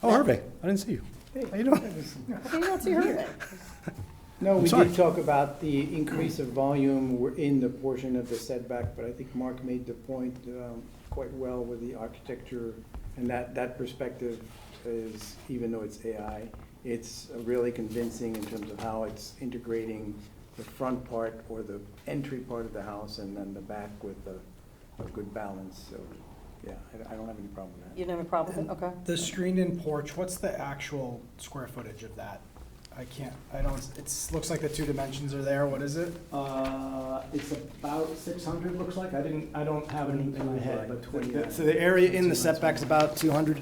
Oh, Hervé, I didn't see you. How you doing? Okay, you don't see Hervé. No, we sorry. did talk about the increase of volume in the portion of the setback, but I think Mark made the point quite well with the architecture, and that perspective is, even though it's AI, it's really convincing in terms of how it's integrating the front part or the entry part of the house and then the back with a good balance. So, yeah, I don't have any problem with that. You didn't have a problem with it? Okay. The screened-in porch, what's the actual square footage of that? It looks like the 2 dimensions are there. What is it? It's about 600, looks like. I don't have it in my head, but 29. so the area in the setback's about 200.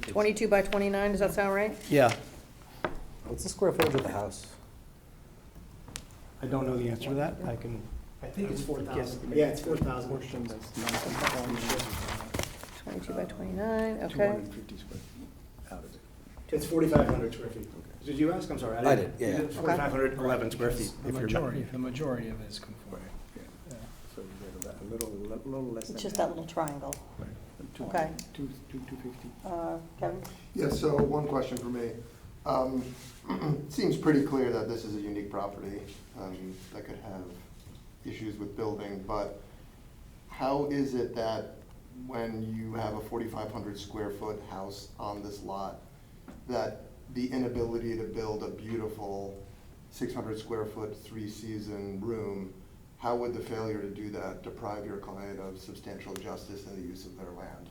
22 by 29, does that sound right? Yeah. What's the square footage of the house? I don't know the answer to that. I think it's 4,000. Yeah, it's 4,000. Portion that's non-conforming. 22 by 29, okay. 250 square feet out of it. It's 4,500 square feet. Did you ask? I'm sorry. I did, yeah. It's 4,511 square feet. The majority of it is conforming. So you get about a little less than It's just half. that little triangle. Okay. 250. Kevin? Yeah, so one question for me. It seems pretty clear that this is a unique property that could have issues with building, but how is it that when you have a 4,500 square foot house on this lot, that the inability to build a beautiful 600 square foot, 3-season room, how would the failure to do that deprive your client of substantial justice in the use of their land,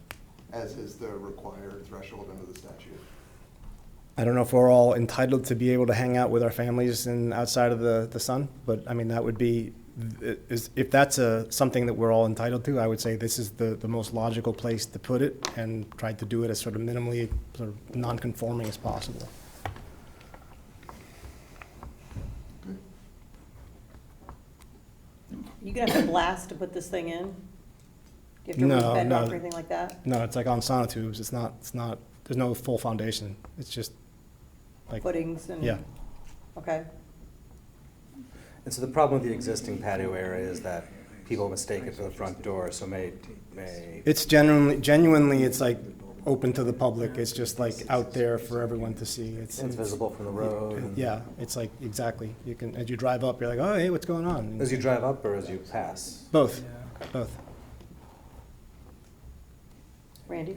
as is the required threshold under the statute? I don't know if we're all entitled to be able to hang out with our families and outside of the sun, but I mean, that would be, if that's something that we're all entitled to, I would say this is the most logical place to put it and try to do it as sort of minimally sort of non-conforming as possible. You gonna have to blast to put this thing in? Do you have to No, remove bedrock no. or anything like that? No, it's like on sonotubes. It's not, there's no full foundation. It's just like, Footings and? yeah. Okay. And so the problem with the existing patio area is that people mistake it for the front door, so may. It's genuinely, it's like open to the public. It's just like out there for everyone to see. It's visible from the road. and- Yeah, it's like, exactly. You can, as you drive up, you're like, oh, hey, what's going on? As you drive up or as you pass? Both, both. Randy?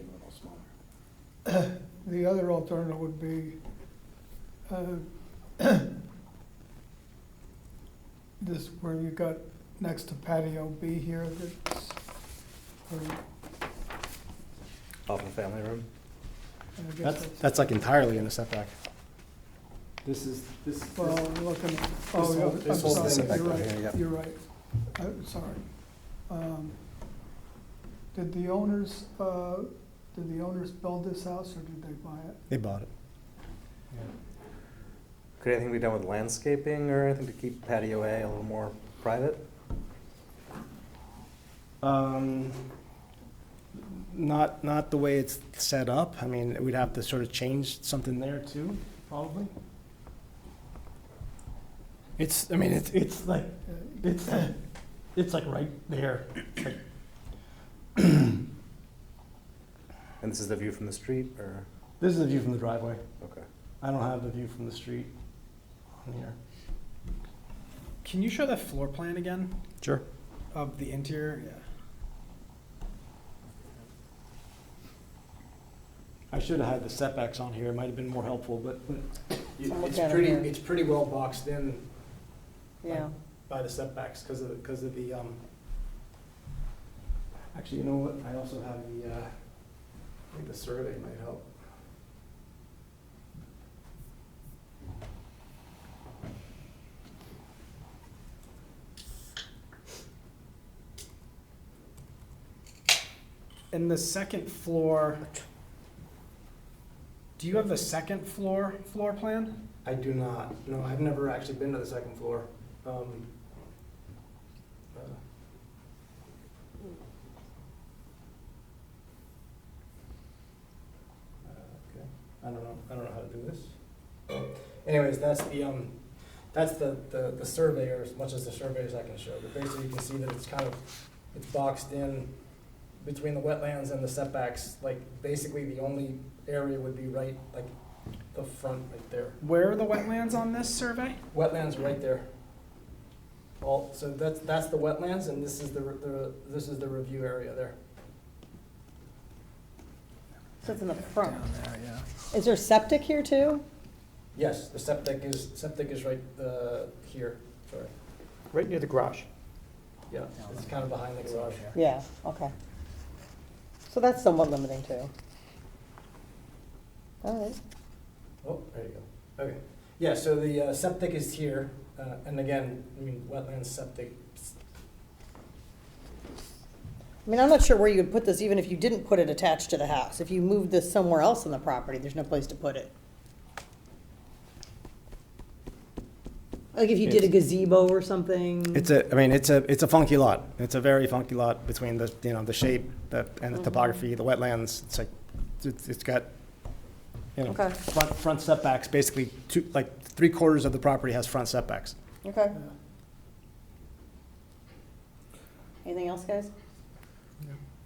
The other alternative would be, this where you got next to patio B here, that's, Off the family room? I guess That's like entirely in the setback. well, I'm looking, oh, yeah, I'm this whole sorry, thing back you're there, yeah. right, you're right. I'm sorry. Did the owners build this house, or did they buy it? They bought it. Could anything be done with landscaping or anything to keep patio A a little more private? Not the way it's set up. I mean, we'd have to sort of change something there too, probably. It's like, it's like right there. It's like, And this is the view from the street, or? this is the view from the driveway. Okay. I don't have the view from the street on here. Can you show that floor plan again Sure. of the interior? Yeah. I should have had the setbacks on here. It might have been more helpful, but I'm it's looking at it pretty, here. it's pretty well boxed in Yeah. by the setbacks because of the, actually, you know what? I also have the, I think the survey might help. And the second floor, do you have the second floor plan? I do not. No, I've never actually been to the second floor. Okay. I don't know how to do this. Anyways, that's the survey, or as much as the survey as I can show. But basically, you can see that it's boxed in between the wetlands and the setbacks. Like, basically, the only area would be right, like, the front right there. Where are the wetlands on this survey? Wetlands right there. So that's the wetlands, and this is the review area there. So it's in the front. Down there, yeah. Is there septic here too? Yes, the septic is right here, sorry. Right near the garage. Yeah, it's kind of behind the garage. Yeah, okay. So that's somewhat limiting too. All right. Oh, there you go. Okay. Yeah, so the septic is here, and again, I mean, wetlands, septic. I mean, I'm not sure where you would put this, even if you didn't put it attached to the house. If you moved this somewhere else on the property, there's no place to put it. Like if you did a gazebo or something. It's a funky lot. It's a very funky lot between the shape and the topography, the wetlands. It's like, it's got, Okay. front setbacks, basically like 3/4 of the property has front setbacks. Okay. Anything else, guys?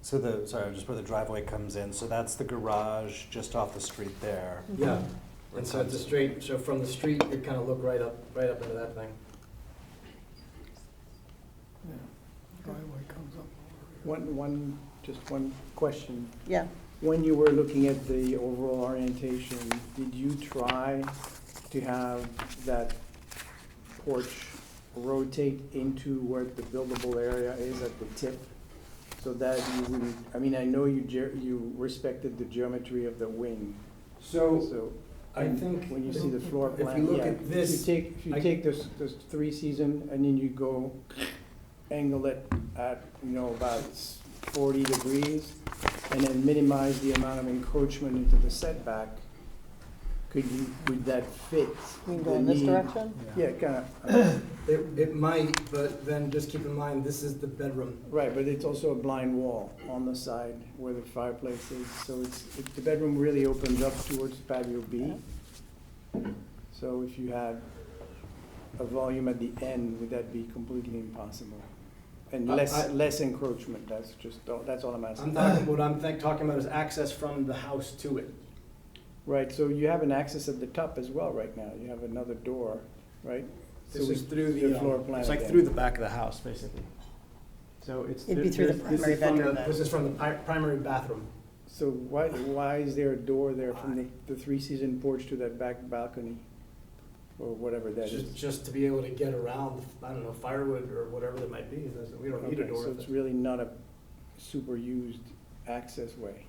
Sorry, just where the driveway comes in, so that's the garage just off the street there. Yeah, and so it's a straight, so from the street, you kind of look right up into that thing. Yeah, driveway comes up. Just one question. Yeah. When you were looking at the overall orientation, did you try to have that porch rotate into where the buildable area is at the tip? So that you wouldn't, I mean, I know you respected the geometry of the wing. So, I think. When you see the floor if plan, you look yeah, at this, if you take this three season and then you go angle it at, about 40 degrees and then minimize the amount of encroachment into the setback, would that fit? You can go the in this need? direction? Yeah, kind of. it might, but then just keep in mind, this is the bedroom. Right, but it's also a blind wall on the side where the fireplace is, so the bedroom really opens up towards patio B. So if you had a volume at the end, would that be completely impossible? And less encroachment, that's all I'm asking. What I'm talking about is access from the house to it. Right, so you have an access at the top as well right now, you have another door, right? This is through the floor plan. It's like again. through the back of the house, basically. So it's. It'd be through the this is primary from bedroom the- then. This is from the primary bathroom. So why is there a door there from the three-season porch to that back balcony? Or whatever that is? Just to be able to get around, I don't know, firewood or whatever that might be. We don't need a Okay, door. so it's really not a super used access way.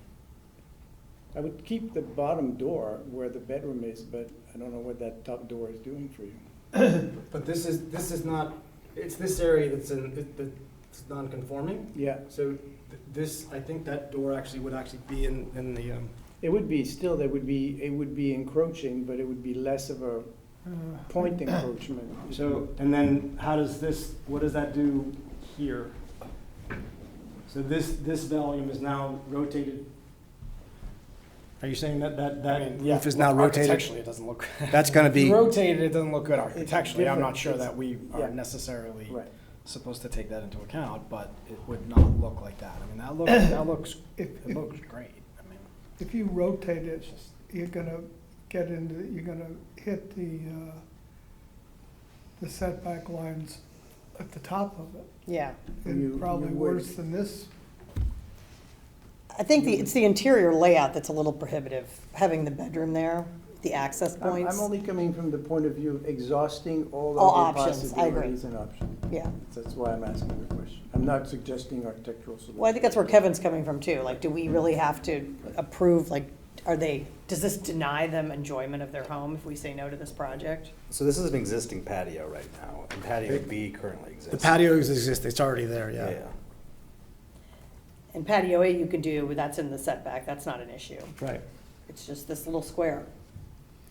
I would keep the bottom door where the bedroom is, but I don't know what that top door is doing for you. But this is not, it's this area that's that's non-conforming. Yeah, So this, I think that door would be in the, it would be, still, it would be encroaching, but it would be less of a point encroachment. so, and then how does what does that do here? So this volume is now rotated. Are you saying that roof is now rotated? Architecturally, it doesn't look. That's gonna be. Rotated, it doesn't look good architecturally. I'm not different. sure that we Yeah. are necessarily Right. supposed to take that into account, but it would not look like that. I mean, that looks If, it looks great. I mean, if you rotate it, you're gonna you're gonna hit the setback lines at the top of it. Yeah. And You probably would. worse than this. I think it's the interior layout that's a little prohibitive, having the bedroom there, the access points. I'm only coming from the point of view of exhausting all All of the options, I agree. possibilities and options. Yeah. That's why I'm asking the question. I'm not suggesting architectural solutions. Well, I think that's where Kevin's coming from too. Like, do we really have to approve, like, does this deny them enjoyment of their home if we say no to this project? So this is an existing patio right now, and patio B currently exists. The patios exist, it's already there, Yeah. yeah. And patio A you can do, that's in the setback, that's not an issue. Right, It's just this little square,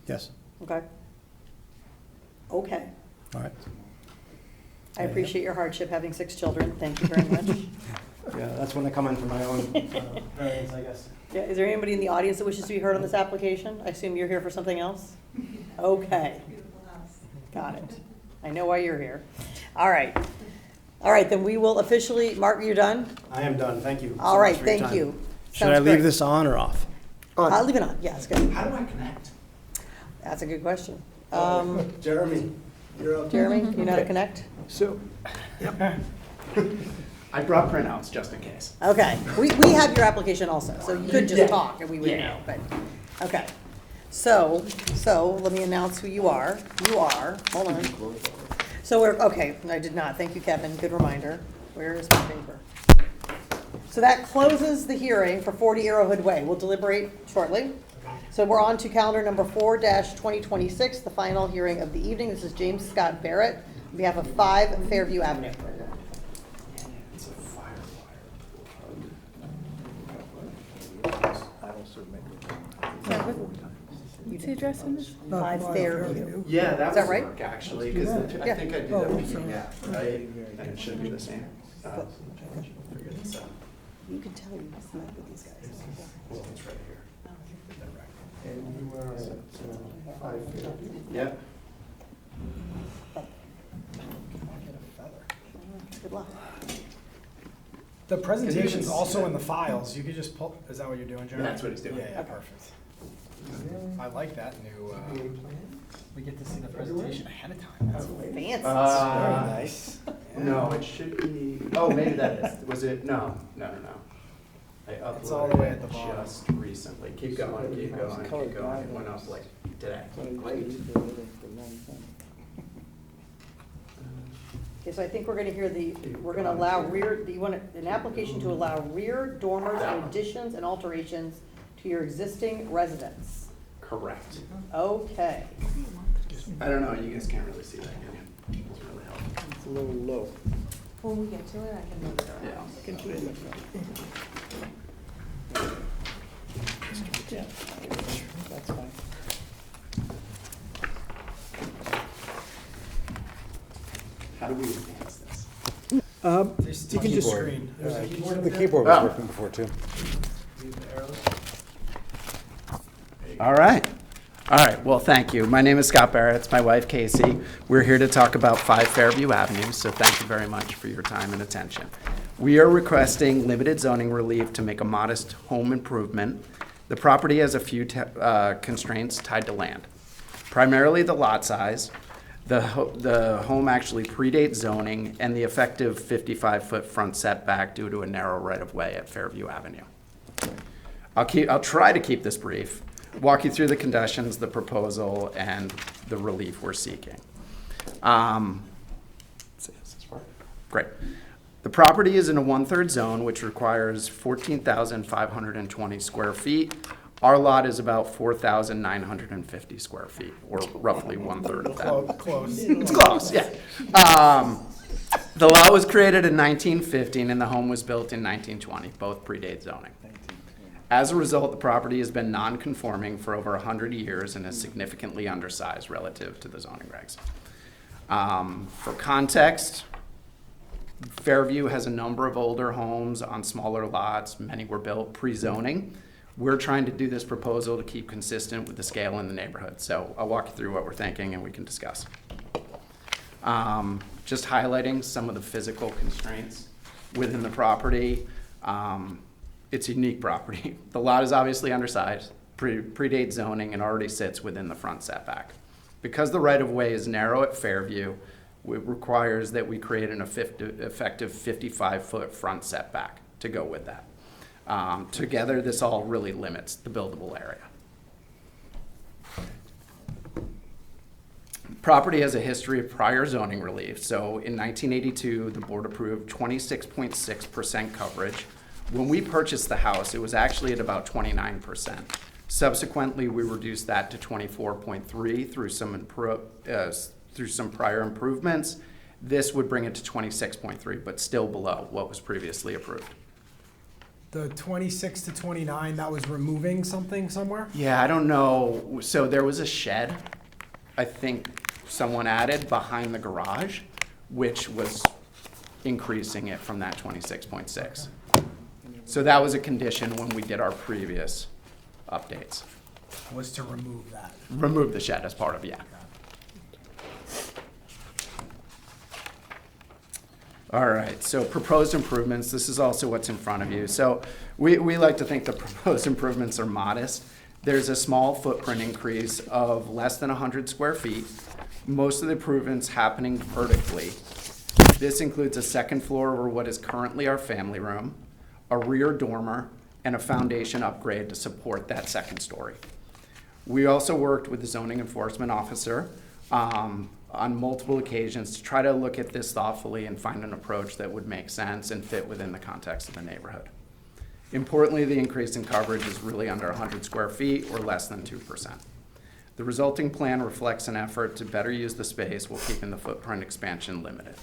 yes, okay? Okay. all right. I appreciate your hardship having 6 children, thank you very much. Yeah, that's when I come in for my own variance, I guess. Yeah, is there anybody in the audience that wishes to be heard on this application? I assume you're here for something else? Okay. Got it. I know why you're here. All right. All right, then we will officially, Mark, you're done? I am done, thank you. so All much right, for your thank time. you. Should I Sounds leave great. this on or off? I'll leave it on, yes, good. How do I connect? That's a good question. Jeremy, you're up. Jeremy, you know how to connect? So, I brought printouts just in case. Okay, we have your application also, so you could just talk and we would know, but, okay. So let me announce who you are. You are, hold on. So okay, I did not, thank you, Kevin, good reminder. Where is my paper? So that closes the hearing for 40 Arrowhead Way. We'll deliberate shortly. So we're on to calendar number 4-2026, the final hearing of the evening. This is James Scott Barrett on behalf of 5 Fairview Avenue. What's the address on this? 5 Fairview. Yeah, that Is that would right? work actually, because I Yeah. think I did that with you, yeah, right? And it should be the same. Figure this out. You can tell you just met with these guys. Well, it's right here. And you are at 550. Yep. Good luck. The presentation's also in the files. You could just pull, is that what you're doing, Jeremy? That's what he's doing. Yeah, perfect. I like that new, we get to see the presentation ahead of time. That's Fancy. very nice. No, it should be, oh, maybe that is, was it, no. I It's all the way at the uploaded bottom. just recently. Keep going. It went up like today. Okay, so I think we're gonna hear we're gonna allow do you want an application to allow rear dormers and additions and alterations to your existing residence? Correct. Okay. I don't know, you guys can't really see that, can you? It's really helpful. It's a little low. When we get to it, I can move it around. Yeah. That's fine. How do we advance this? You can just, Screen. There's a keyboard up The there. keyboard was working before too. Use the arrows. All right. All right, well, thank you. My name is Scott Barrett. It's my wife, Casey. We're here to talk about 5 Fairview Avenue, so thank you very much for your time and attention. We are requesting limited zoning relief to make a modest home improvement. The property has a few constraints tied to land, primarily the lot size. The home actually predates zoning and the effective 55-foot front setback due to a narrow right-of-way at Fairview Avenue. I'll try to keep this brief, walk you through the conditions, the proposal, and the relief we're seeking. Let's see, is this work? Great. The property is in a 1/3 zone, which requires 14,520 square feet. Our lot is about 4,950 square feet, or roughly 1/3 of that. Close. It's close, yeah. The lot was created in 1915 and the home was built in 1920. Both predate zoning. As a result, the property has been non-conforming for over 100 years and is significantly undersized relative to the zoning regs. For context, Fairview has a number of older homes on smaller lots. Many were built pre-zoning. We're trying to do this proposal to keep consistent with the scale in the neighborhood. So I'll walk you through what we're thinking and we can discuss. Just highlighting some of the physical constraints within the property. It's a unique property. The lot is obviously undersized, predates zoning, and already sits within the front setback. Because the right-of-way is narrow at Fairview, it requires that we create an effective 55-foot front setback to go with that. Together, this all really limits the buildable area. Property has a history of prior zoning relief. So in 1982, the board approved 26.6% coverage. When we purchased the house, it was actually at about 29%. Subsequently, we reduced that to 24.3 through some prior improvements. This would bring it to 26.3, but still below what was previously approved. The 26 to 29, that was removing something somewhere? Yeah, I don't know. So there was a shed, I think someone added behind the garage, which was increasing it from that 26.6. So that was a condition when we did our previous updates. Was to remove that. Remove the shed as part of, yeah. All right, so proposed improvements, this is also what's in front of you. So we like to think the proposed improvements are modest. There's a small footprint increase of less than 100 square feet. Most of the improvements happening vertically. This includes a second floor over what is currently our family room, a rear dormer, and a foundation upgrade to support that second story. We also worked with the zoning enforcement officer on multiple occasions to try to look at this thoughtfully and find an approach that would make sense and fit within the context of the neighborhood. Importantly, the increase in coverage is really under 100 square feet or less than 2%. The resulting plan reflects an effort to better use the space while keeping the footprint expansion limited.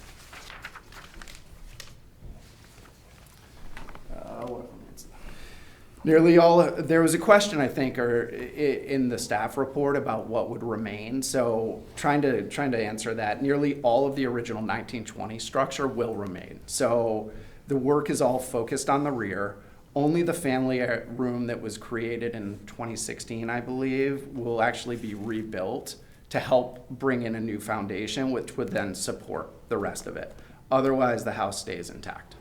Nearly all, there was a question, I think, in the staff report about what would remain. So trying to answer that, nearly all of the original 1920 structure will remain. So the work is all focused on the rear. Only the family room that was created in 2016, I believe, will actually be rebuilt to help bring in a new foundation, which would then support the rest of it. Otherwise, the house stays intact.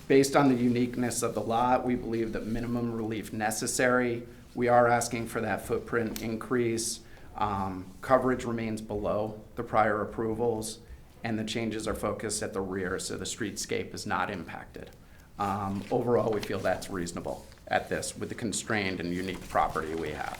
Based on the uniqueness of the lot, we believe that minimum relief necessary. We are asking for that footprint increase. Coverage remains below the prior approvals, and the changes are focused at the rear, so the streetscape is not impacted. Overall, we feel that's reasonable at this with the constrained and unique property we have.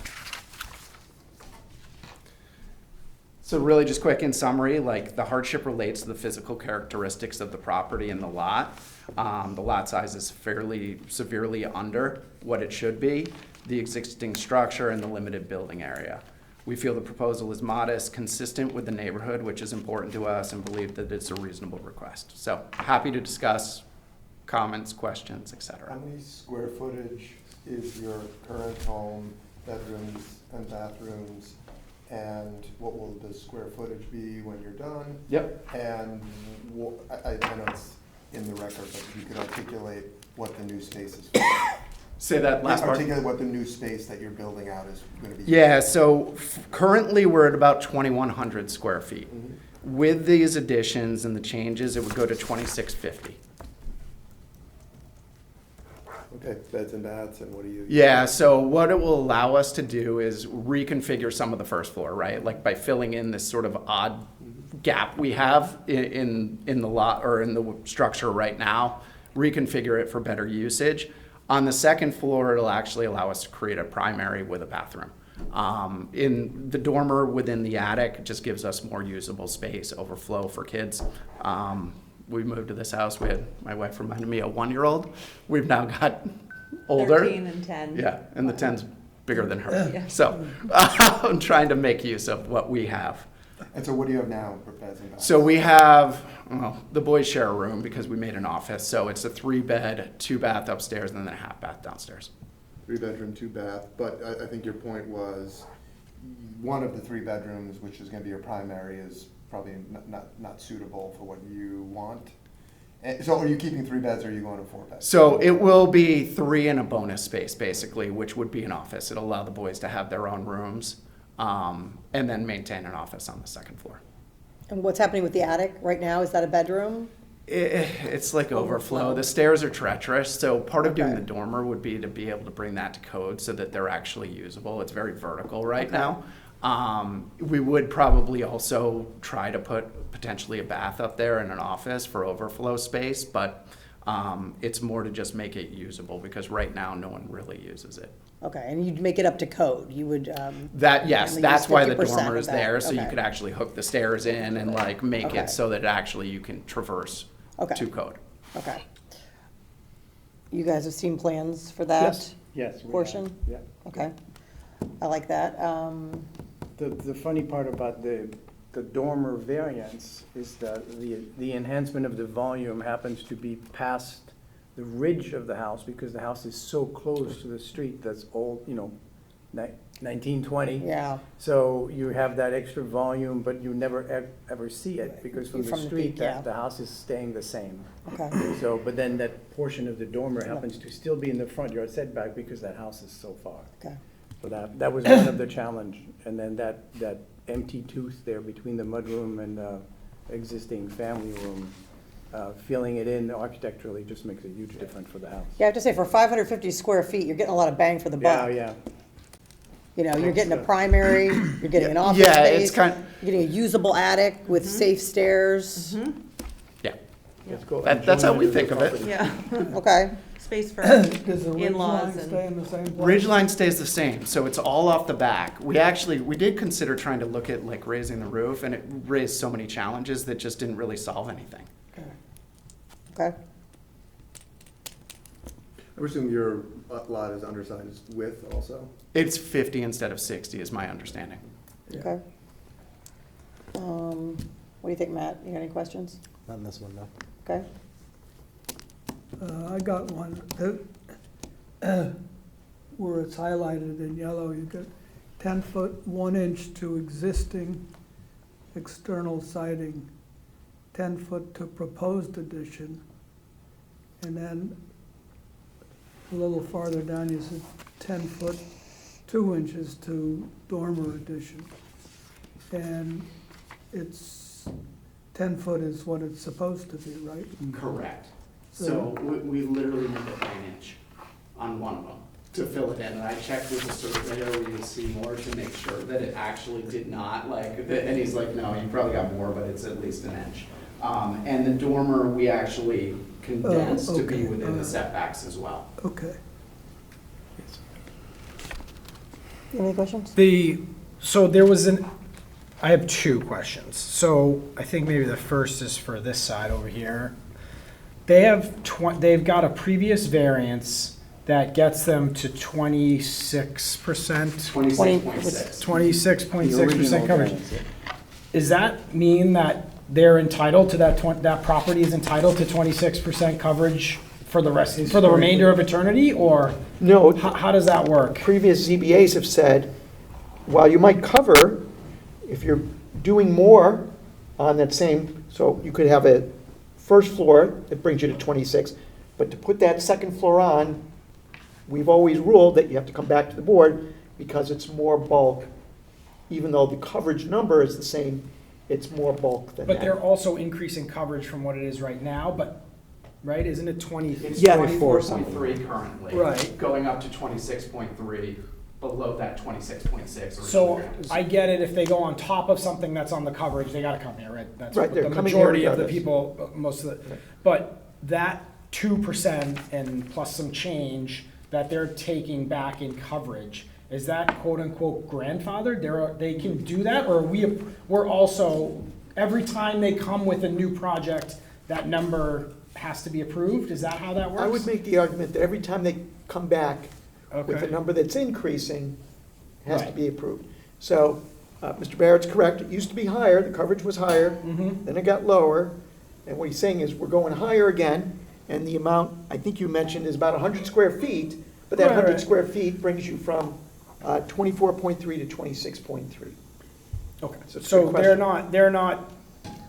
So really just quick in summary, like the hardship relates to the physical characteristics of the property and the lot. The lot size is fairly severely under what it should be, the existing structure and the limited building area. We feel the proposal is modest, consistent with the neighborhood, which is important to us, and believe that it's a reasonable request. So happy to discuss comments, questions, et cetera. How many square footage is your current home, bedrooms and bathrooms? And what will the square footage be when you're done? Yep. And I know it's in the record, but if you could articulate what the new space is for. Say that last part. Articulate what the new space that you're building out is going to be. Yeah, so currently we're at about 2,100 square feet. Mm-hmm. With these additions and the changes, it would go to 2,650. Okay, beds and baths, and what do you? Yeah, so what it will allow us to do is reconfigure some of the first floor, right? Like by filling in this sort of odd gap we have in the lot or in the structure right now, reconfigure it for better usage. On the second floor, it'll actually allow us to create a primary with a bathroom. In the dormer within the attic, it just gives us more usable space, overflow for kids. We moved to this house, my wife reminded me, a 1-year-old. We've now got older. 13 and 10. Yeah, and the 10's bigger than her. Yeah. So I'm trying to make use of what we have. And so what do you have now for beds and baths? So we have, well, the boys share a room because we made an office. So it's a 3-bed, 2-bath upstairs, and then a half-bath downstairs. 3-bedroom, 2-bath, but I think your point was one of the 3 bedrooms, which is going to be your primary, is probably not suitable for what you want. So are you keeping 3 beds or are you going to 4 beds? So it will be 3 in a bonus space, basically, which would be an office. It'll allow the boys to have their own rooms and then maintain an office on the second floor. And what's happening with the attic right now? Is that a bedroom? It's like overflow. The stairs are treacherous, so part of doing Okay. the dormer would be to be able to bring that to code so that they're actually usable. It's very vertical right now. We would probably also try to put potentially a bath up there and an office for overflow space, but it's more to just make it usable because right now no one really uses it. Okay, and you'd make it up to code. You would. Yes, only that's use why the 50% dormer of is that. there, so you Okay. could actually hook the stairs in and like make Okay. it so that actually you can traverse Okay. to code. Okay. You guys have seen plans for that Yes. we portion? have, Yeah. Okay. I like that. The funny part about the dormer variance is that the enhancement of the volume happens to be past the ridge of the house because the house is so close to the street that's old, 1920. Yeah. So you have that extra volume, but you never ever see it because from the From the street, peak, yeah. the house is staying the same. Okay. So, but then that portion of the dormer happens to still be in the front yard setback because that house is so far. Okay. So that was one of the challenge. And then that empty tooth there between the mudroom and existing family room, filling it in architecturally just makes a huge difference for the house. Yeah, I have to say, for 550 square feet, you're getting a lot of bang for the Yeah, buck. yeah. You know, you're getting a primary, you're getting an office Yeah, space. it's kind- You're getting a usable attic with safe stairs. Yeah. Let's go That's how we enjoy think of it. property. Yeah, Okay. space for Does the ridge in-laws line and. stay in the same place? Ridgeline stays the same, so it's all off the back. We did consider trying to look at like raising the roof, and it raised so many challenges that just didn't really solve anything. Okay. I presume your lot is undersized width also? It's 50 instead of 60 is my understanding. Okay. What do you think, Matt? You got any questions? Not in this one, no. Okay. I got one. Where it's highlighted in yellow, you got 10 foot, 1 inch to existing external siding, 10 foot to proposed addition, and then a little farther down, you said 10 foot, 2 inches to dormer addition. And it's, 10 foot is what it's supposed to be, right? Correct. So we literally made it by an inch on one of them to fill it in. And I checked with the surveyor, we see more to make sure that it actually did not, and he's like, no, you probably got more, but it's at least an inch. And the dormer, we actually condensed to be okay. within the setbacks as well. Okay. Any questions? So there was I have two questions. So I think maybe the first is for this side over here. They've got a previous variance that gets them to 26%. 26.6. 26.6% coverage. Does that mean that they're entitled to that property is entitled to 26% coverage for the remainder of eternity, or No, how does that work? previous ZBAs have said, while you might cover, if you're doing more on that same, so you could have a first floor that brings you to 26, but to put that second floor on, we've always ruled that you have to come back to the board because it's more bulk. Even though the coverage number is the same, it's more bulk than that. But they're also increasing coverage from what it is right now, but, right, isn't it 20? It's Yeah. 24.3 currently. Right. Going up to 26.3, below that 26.6. So original. I get it, if they go on top of something that's on the coverage, they gotta come here, right? That's Right, what they're the coming here majority of the regardless. people, most of the, but that 2% and plus some change that they're taking back in coverage, is that quote-unquote grandfathered? They can do that, or we're also, every time they come with a new project, that number has to be approved? Is that how that works? I would make the argument that every time they come back with a Okay. number that's increasing, has to Right. be approved. So, Mr. Barrett's correct, it used to be higher, the coverage was higher, Mm-hmm. then it got lower, and what he's saying is we're going higher again, and the amount, I think you mentioned, is about 100 square feet, but that Right, 100 right. square feet brings you from 24.3 to 26.3. Okay, So it's a so good question. they're not,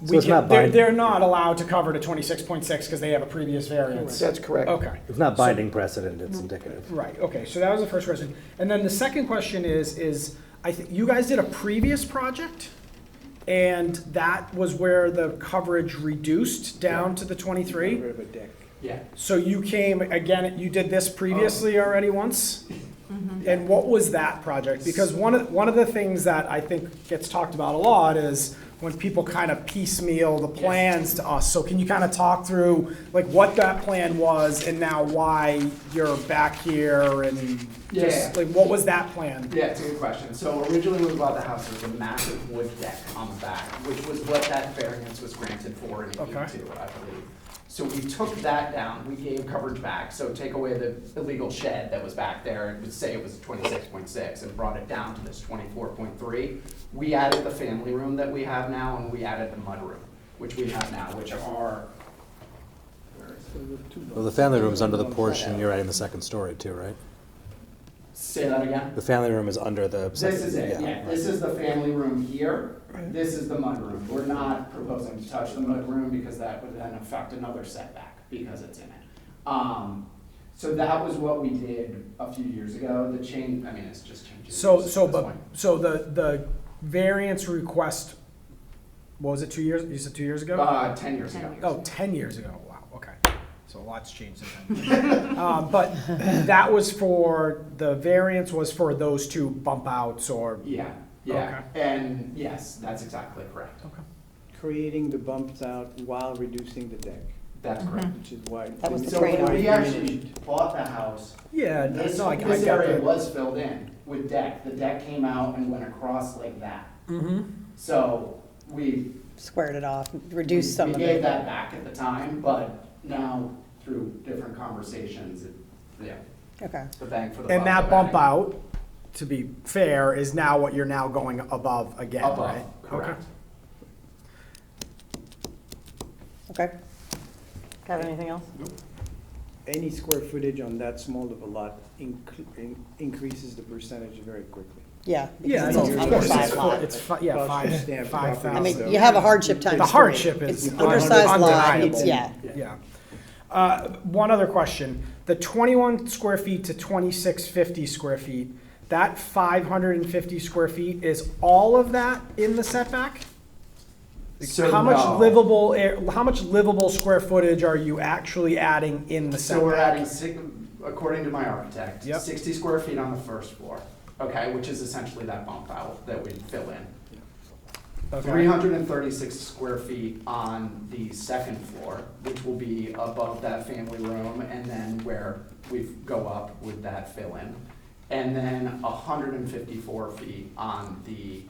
So it's not binding. they're not allowed to cover to 26.6 because they have a previous variance? That's correct. Okay. It's not binding precedent, it's indicative. Right, okay, so that was the first question. And then the second question is I think you guys did a previous project, and that was where the coverage reduced down to the 23? Rid of a deck. Yeah. So you came, again, you did this previously already once? And what was that project? Because one of the things that I think gets talked about a lot is when people kind of piecemeal the plans to us. So can you kind of talk through like what that plan was and now why you're back here and just Yeah. like what was that plan? Yeah, it's a good question. So originally when we bought the house, there was a massive wood deck on the back, which was what that variance was granted for in Okay. 82, I believe. So we took that down, we gave coverage back, so take away the illegal shed that was back there, and would say it was 26.6, and brought it down to this 24.3. We added the family room that we have now, and we added the mudroom, which we have now, which are, where is it? Well, the family room is under the portion you're adding the second story too, right? Say that again? The family room is under the. This is it, yeah. right. This is the family room here. This is the mudroom. We're not proposing to touch the mudroom because that would then affect another setback because it's in it. So that was what we did a few years ago. The change, I mean, it's just changing. So the variance request, what was it, 2 years? You said 2 years ago? 10 years ago. Oh, 10 years ago, wow, okay. So a lot's changed since then. But that was the variance was for those two bump outs or? Yeah, yeah. And yes, that's exactly correct. Okay. Creating the bumps out while reducing the deck, That's correct. which is why. That was the So when trade-off. we actually bought the house, Yeah, this no, I this got area that. was filled in with deck. The deck came out and went across like that. Mm-hmm. So we Squared it off, reduced some of We gave it. that back at the time, but now through different conversations, yeah, Okay. the bang for the buck. And that of bump adding out, to be fair, is now what you're now going above again, Above, right? correct. Okay. Have anything else? Any square footage on that small of a lot increases the percentage very quickly. Yeah. Yeah, because no, it's an of course, undersized it's, lot. it's, yeah, Cost of stamp 5,000. I mean, you have a hardship times The three. hardship is It's undersized lot, undeniable. it's, yeah. Yeah. One other question. The 21 square feet to 2650 square feet, that 550 square feet, is all of that in the setback? So How much no. how much livable square footage are you actually adding in the So we're setback? adding, according to my architect, Yep. 60 square feet on the first floor, okay, which is essentially that bump out that we fill in. Okay. 336 square feet on the second floor, which will be above that family room, and then where we go up with that fill-in. And then 154 feet on the,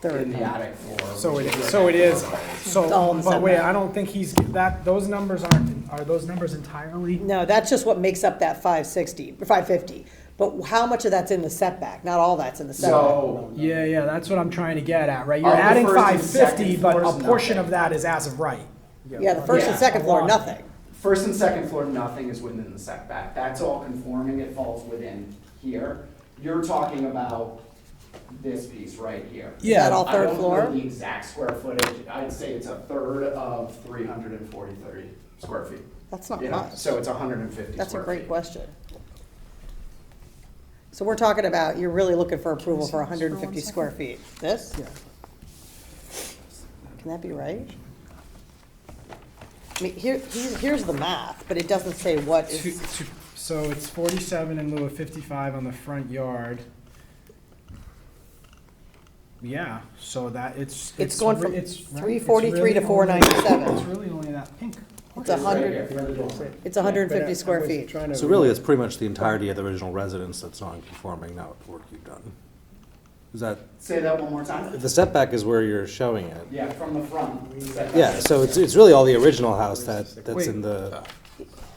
Third in the one. attic floor. So which it, is so where it that is, floor It's all so, in the but wait, setback. I don't think those numbers are those numbers entirely? No, that's just what makes up that 560, 550. But how much of that's in the setback? Not all that's in the setback. So, Yeah, that's what I'm trying to get at, right? You're Of the adding first and 550, second but a floors, portion nothing. of that is as of right. Yeah, the first and Yeah. second floor, A lot. nothing. first and second floor, nothing is within the setback. That's all conforming, it falls within here. You're talking about this piece right here. Is that all I third don't floor? know the exact square footage. I'd say it's a third of 330 square feet. That's not You know, much. so it's 150 That's a square great feet. question. So we're talking about, you're really looking for approval for 150 square feet. This? Yeah. Can that be right? I mean, here's the math, but it doesn't say what is, So it's 47 in lieu of 55 on the front yard. Yeah, so that it's going from it's 343 to 497. It's really only that pink. It's 100, it's 150 square feet. So really, it's pretty much the entirety of the original residence that's non-conforming, not work you've done. Is that, Say that one more time? the setback is where you're showing it? Yeah, from the front. setback. Yeah, so it's really all the original house that's in the,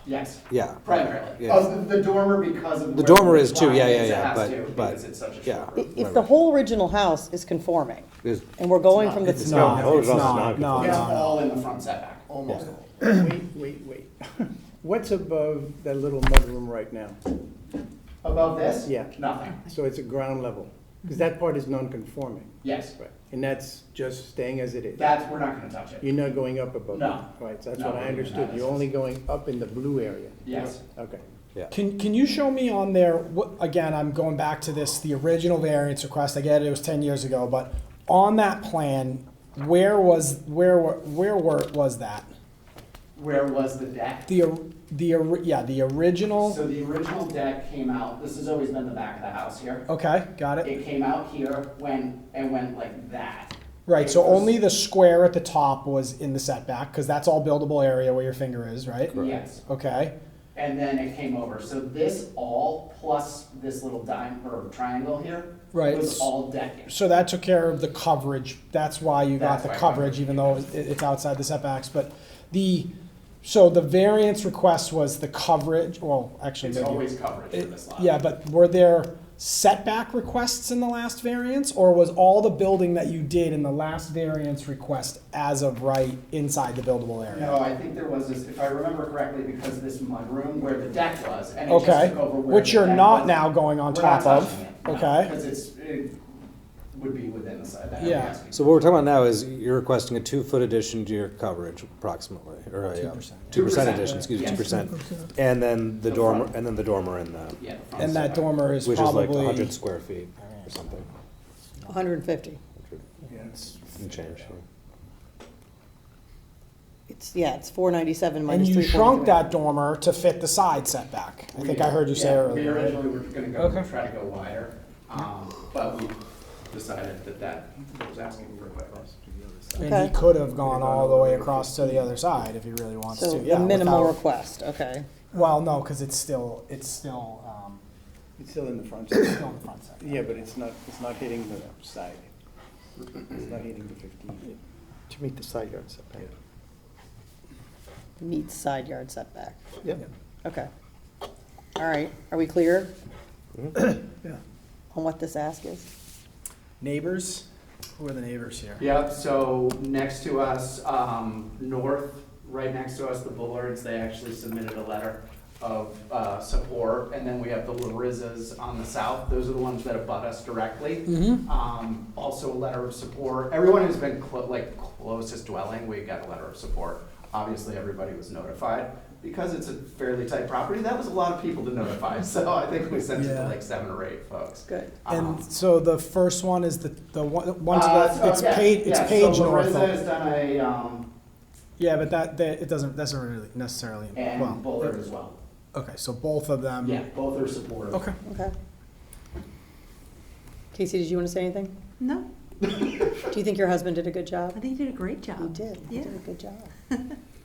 Yes, yeah. primarily. Yeah. Oh, the dormer because of. The where dormer is too, line yeah, is, yeah, it has yeah, to, but, Because it's such a yeah. short. If the whole original house is conforming, and we're going from the. It's not, no, it's it's not, no, It's no. all in the front setback. Almost all. Wait. What's above that little mudroom right now? Above this? Yeah. Nothing. So it's a ground level, because that part is non-conforming. Yes. Right. And that's just staying as it is. We're not gonna touch it. You're not going up above it? No. Right, so that's No, what we're I leaving understood. that as You're is. only going up in the blue area? Yes. Okay. Can you show me on there, again, I'm going back to this, the original variance request, I get it, it was 10 years ago, but on that plan, where was that? Where was the deck? The original, So the original deck came out, this has always been the back of the house here. okay, got it. It came out here, went like that. Right, so It was- only the square at the top was in the setback, because that's all buildable area where your finger is, right? Yes. Okay, And then it came over. So this all plus this little triangle here Right. was all deck. so that took care of the coverage, that's why you got That's the why coverage, even though it's outside the setbacks, but so the variance request was the coverage, well, actually. It's maybe- always coverage for this lot. Yeah, but were there setback requests in the last variance, or was all the building that you did in the last variance request as of right inside the buildable area? No, I think there was this, if I remember correctly, because this mudroom where the deck was, and it just Okay, took over where which the you're deck not was. now going on We're not top of, touching it, no, okay? Because it would be within the side. that I'm Yeah. asking. So what we're talking about now is you're requesting a 2-foot addition to your coverage approximately, or a 2%. 2% addition, excuse me, Yes. 2%. And then the The dormer, front. and then the dormer in the, Yeah, the front And that setback. dormer is which is like probably. 100 square feet or something, 150. and change. It's 497 And minus you 343. shrunk that dormer to fit the side setback, I think I heard you say Yeah, earlier. We originally were gonna go, Okay. try to go wider, but we decided that was asking for quite less. And Okay. he could have gone all the way across to the other side if he really wants So to, the yeah. minimal without- request, okay. Well, no, because it's still, It's still in the front still side. in the front setback. Yeah, but it's not hitting the side. It's not hitting the 15. To meet the side yard setback. Meets side yard setback. Yep. Okay. All right, are we clear Yeah. on what this ask is? Neighbors? Who are the neighbors here? Yep, so next to us, north, right next to us, the Bullards, they actually submitted a letter of support. And then we have the Larizas on the south. Those are the ones that abut us directly. Also a letter of support. Everyone who's been closest dwelling, we got a letter of support. Obviously, everybody was notified. because it's a fairly tight property, that was a lot of people to notify. So I think we sent it to Yeah. like 7 or 8 folks. Good. And so the first one is the one to the, it's yeah, page, it's yeah, page so north. Larissa has done a, Yeah, but that it doesn't really necessarily, well. and Bullard as well. Okay, so both of them. Yeah, both are supportive. Okay. Okay. Casey, did you want to say anything? No, Do you think your husband did a good job? I think you did a great job. He did. He Yeah. did a good job.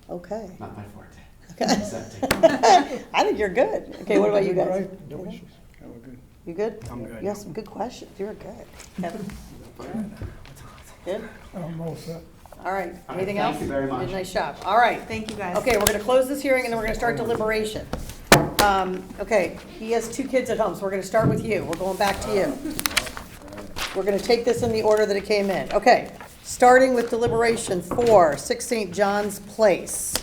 Okay. Not my forte. Okay. Septic. I think you're good. Okay, what about you guys? Right. No issues. You good? I'm good. You have some good questions. You're good. Kevin? Good? I'm all set. All right. All right, Anything thank else? you very You did much. a nice job. All right. Thank you, guys. Okay, we're going to close this hearing and then we're going to start deliberation. Okay, he has 2 kids at home, so we're going to start with you. We're going back to you. We're going to take this in the order that it came in. Okay, starting with deliberation 4, 6 St. John's Place.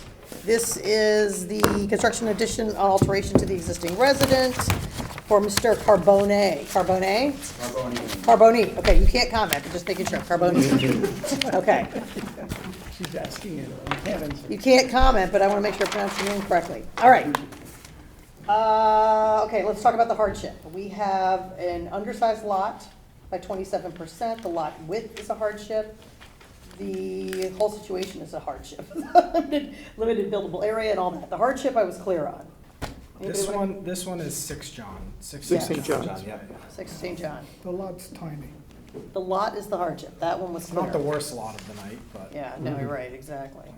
This is the construction addition and alteration to the existing residence for Mr. Carbone. Carbone? Carbone. Okay, you can't comment, but just making sure. Carbone. Okay. She's asking it, you can't answer. You can't comment, but I want to make sure I pronounce your name correctly. All right. Okay, let's talk about the hardship. We have an undersized lot by 27%. The lot width is a hardship. The whole situation is a hardship. Limited buildable area and all that. The hardship I was clear on. Anybody This one is 6 John. 6 Six St. John's. Yeah. 6 St. John. The lot's tiny. The lot is the hardship. That one was It's clear. not the worst lot of the night, but. Yeah, no, you're right, exactly.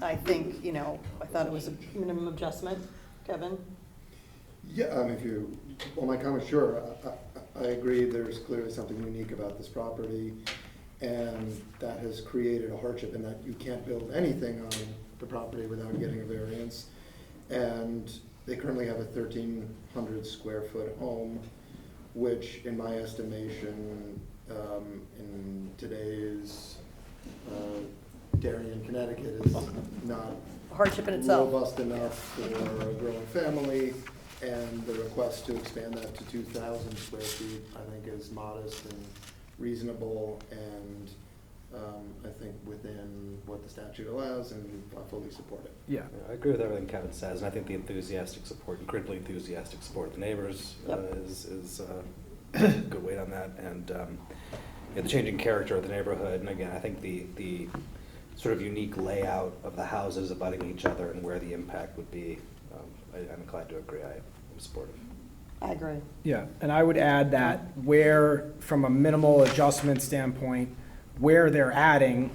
I think, I thought it was a minimum adjustment. Kevin? Yeah, if you, well, my comment, sure, I agree, there's clearly something unique about this property, and that has created a hardship in that you can't build anything on the property without getting a variance. And they currently have a 1,300 square foot home, which in my estimation, in today's Darien, Connecticut, is not Hardship in itself. robust enough for a growing family, and the request to expand that to 2,000 square feet, I think is modest and reasonable, and I think within what the statute allows, and I fully support it. Yeah. I agree with everything Kevin says, and I think the enthusiastic support, incredibly enthusiastic support of the neighbors is a good weight on that, and the changing character of the neighborhood, and again, I think the sort of unique layout of the houses abutting each other and where the impact would be, I'm inclined to agree. I'm supportive. I agree. Yeah, and I would add that where, from a minimal adjustment standpoint, where they're adding,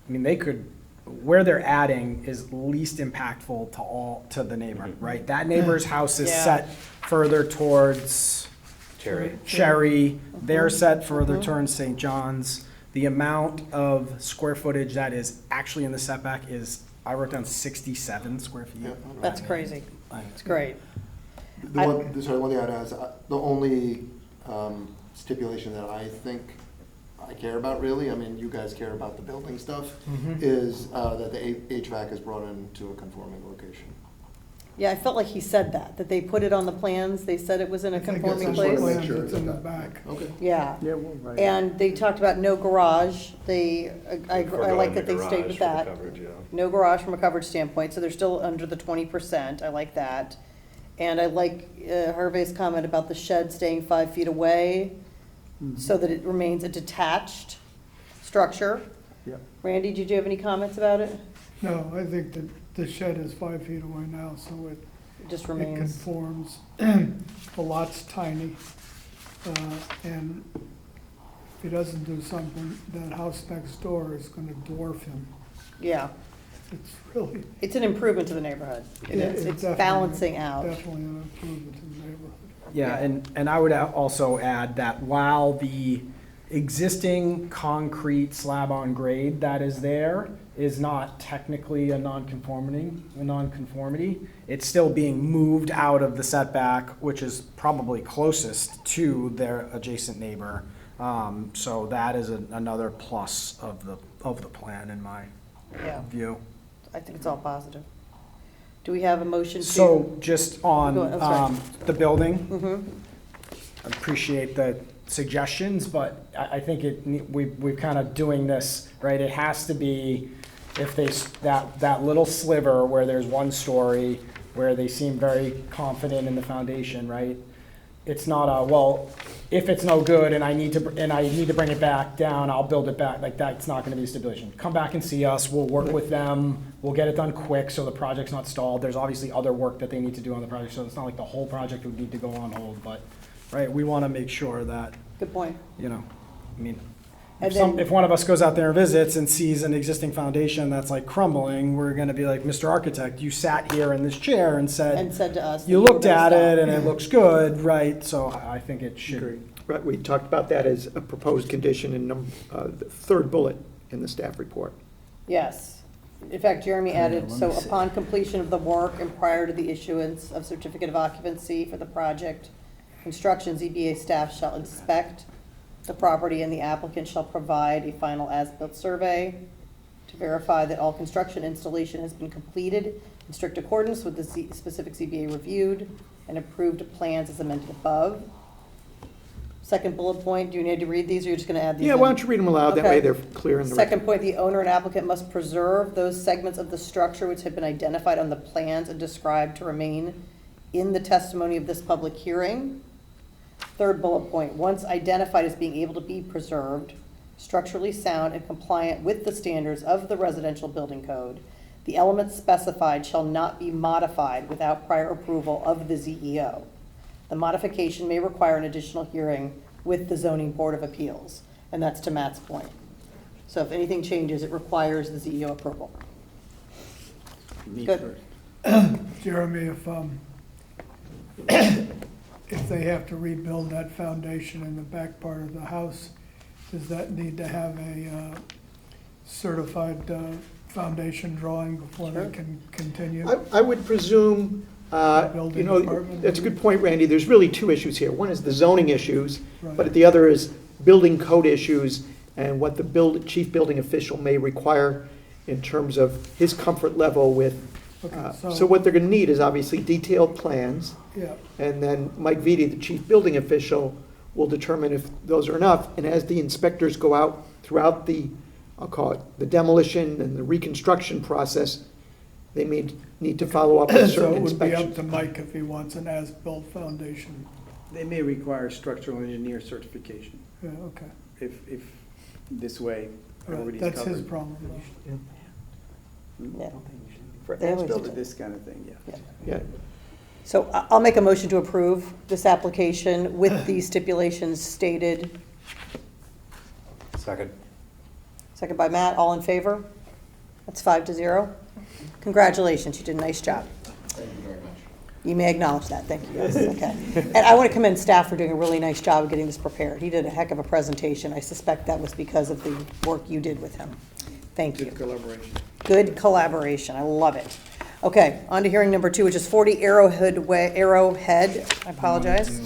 I mean, where they're adding is least impactful to the neighbor, right? That neighbor's house is Yeah. set further towards Cherry, they're set further towards St. John's. The amount of square footage that is actually in the setback is, I wrote down 67 square feet. That's crazy. It's great. One thing I'd add is, the only stipulation that I think I care about really, I mean, you guys care about the building stuff, is that the HVAC is brought into a conforming location. Yeah, I felt like he said that they put it on the plans, they said it was in a I think conforming it's just wanna place. make sure It's in the that- back. Okay. Yeah, Yeah, well, right. and they talked about no garage, I like that they stayed with that. No garage from a coverage standpoint, so they're still under the 20%, I like that. And I like Hervé's comment about the shed staying 5 feet away, so that it remains a detached structure. Yep. Randy, did you have any comments about it? No, I think that the shed is 5 feet away now, so It just it remains, conforms. The lot's tiny, and if he doesn't do something, that house next door is gonna dwarf him. yeah, It's really, it's an improvement to the neighborhood. It's definitely- balancing out. Definitely an improvement to the neighborhood. Yeah, and I would also add that while the existing concrete slab on grade that is there is not technically a nonconformity, it's still being moved out of the setback, which is probably closest to their adjacent neighbor. So that is another plus of the plan in my Yeah, view. I think it's all positive. Do we have a motion to? So just on Go ahead, I'm sorry. the building, Mhm. I appreciate the suggestions, but I think we've kind of doing this, right? It has to be if that little sliver where there's one story, where they seem very confident in the foundation, right? It's not a, well, if it's no good and I need to bring it back down, I'll build it back. Like, that's not gonna be a stipulation. Come back and see us, we'll work with them, we'll get it done quick so the project's not stalled. There's obviously other work that they need to do on the project, so it's not like the whole project would need to go on hold, but, right, we wanna make sure that, Good point. you know, I mean, And if one of us goes out there and visits and sees an existing foundation that's like crumbling, we're gonna be like, Mr. Architect, you sat here in this chair and And said to us. that you were looked gonna at stop. it and it looks good, right? So I think it should. Right, we talked about that as a proposed condition in the third bullet in the staff report. Yes. In fact, Jeremy added, so upon completion of the work and prior to the issuance of certificate of occupancy for the project, construction ZBA staff shall inspect the property and the applicant shall provide a final as-built survey to verify that all construction installation has been completed in strict accordance with the specific ZBA reviewed and approved plans as amended above. Second bullet point, do you need to read these or you're just gonna add these Yeah, in? why don't you read them aloud, that way Okay. they're clear in the record. Second point, the owner and applicant must preserve those segments of the structure which have been identified on the plans and described to remain in the testimony of this public hearing. Third bullet point, once identified as being able to be preserved, structurally sound and compliant with the standards of the residential building code, the elements specified shall not be modified without prior approval of the ZEO. The modification may require an additional hearing with the zoning board of appeals, and that's to Matt's point. So if anything changes, it requires the ZEO approval. Good. Jeremy, if they have to rebuild that foundation in the back part of the house, does that need to have a certified foundation drawing before they can continue? I would presume, Building you know, department, that's a maybe? good point, Randy. There's really two issues here. One is the zoning issues, Right. but the other is building code issues and what the chief building official may require in terms of his comfort level with. Okay, So what they're gonna need is obviously detailed plans, Yeah, and then Mike Vitti, the chief building official, will determine if those are enough. And as the inspectors go out throughout the, I'll call it, the demolition and the reconstruction process, they may need to follow up with so certain it would be up inspections. to Mike if he wants an as-built foundation. They may require structural engineer certification, Yeah, okay. if this way All right, everybody's that's his covered. problem, though. Yeah. For They always as-built do. or this kind of thing, yeah. Yeah, So I'll make a motion to approve this application with the stipulations stated. Second. Second by Matt, all in favor? That's 5-0. Congratulations, you did a nice job. Thank you very much. You may acknowledge that, thank you, yes, okay. And I want to commend staff for doing a really nice job of getting this prepared. He did a heck of a presentation. I suspect that was because of the work you did with him. Thank you. Good collaboration. Good collaboration, I love it. Okay, on to hearing number 2, which is 40 Arrowhead, I apologize.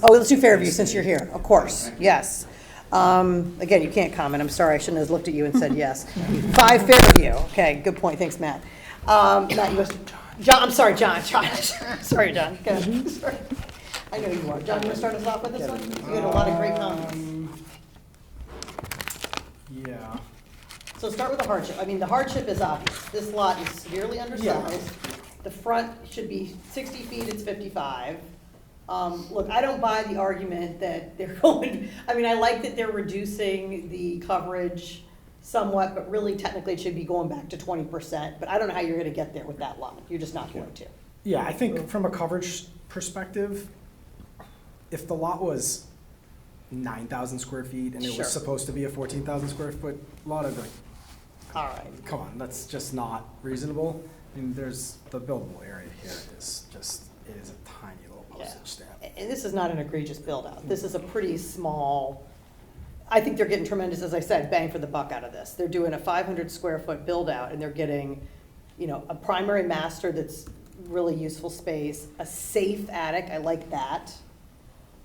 Oh, let's do Fairview since you're here, of course, yes. Again, you can't comment, I'm sorry, I shouldn't have looked at you and said yes. 5 Fairview, okay, good point, thanks, Matt. Matt, you want to, John, I'm sorry, John, sorry, John, go ahead. Sorry. I know you are. John, you want to start us off with this one? You had a lot of great comments. Yeah. So start with the hardship. I mean, the hardship is obvious. This lot is severely undersized. The front should be 60 feet, it's 55. Look, I don't buy the argument that they're going, I mean, I like that they're reducing the coverage somewhat, but really technically it should be going back to 20%. But I don't know how you're gonna get there with that lot. You're just not going to. Yeah, I think from a coverage perspective, if the lot was 9,000 square feet and it Sure. was supposed to be a 14,000 square foot lot, I'd be like, All right. come on, that's just not reasonable. I mean, there's, the buildable area here is just, it is a tiny little postage stamp. And this is not an egregious build-out. This is a pretty small, I think they're getting tremendous, as I said, bang for the buck out of this. They're doing a 500 square foot build-out, and they're getting, you know, a primary master that's really useful space, a safe attic, I like that.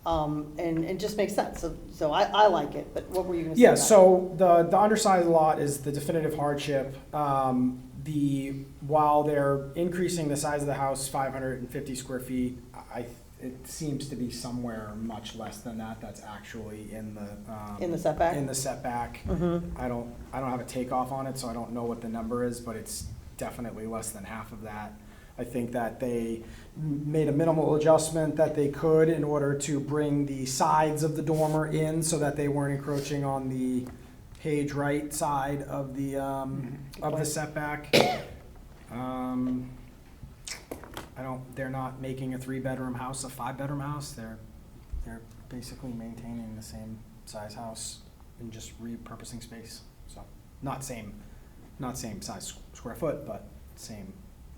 And it just makes sense. So I like it, but what were you gonna say? Yeah, about it? so the undersized lot is the definitive hardship. While they're increasing the size of the house 550 square feet, it seems to be somewhere much less than that, that's actually in the. In the setback? In the setback. I don't have a takeoff on it, so I don't know what the number is, but it's definitely less than half of that. I think that they made a minimal adjustment that they could in order to bring the sides of the dormer in so that they weren't encroaching on the page right side of the setback. They're not making a 3-bedroom house a 5-bedroom house. They're basically maintaining the same size house and just repurposing space. So not same size square foot, but same.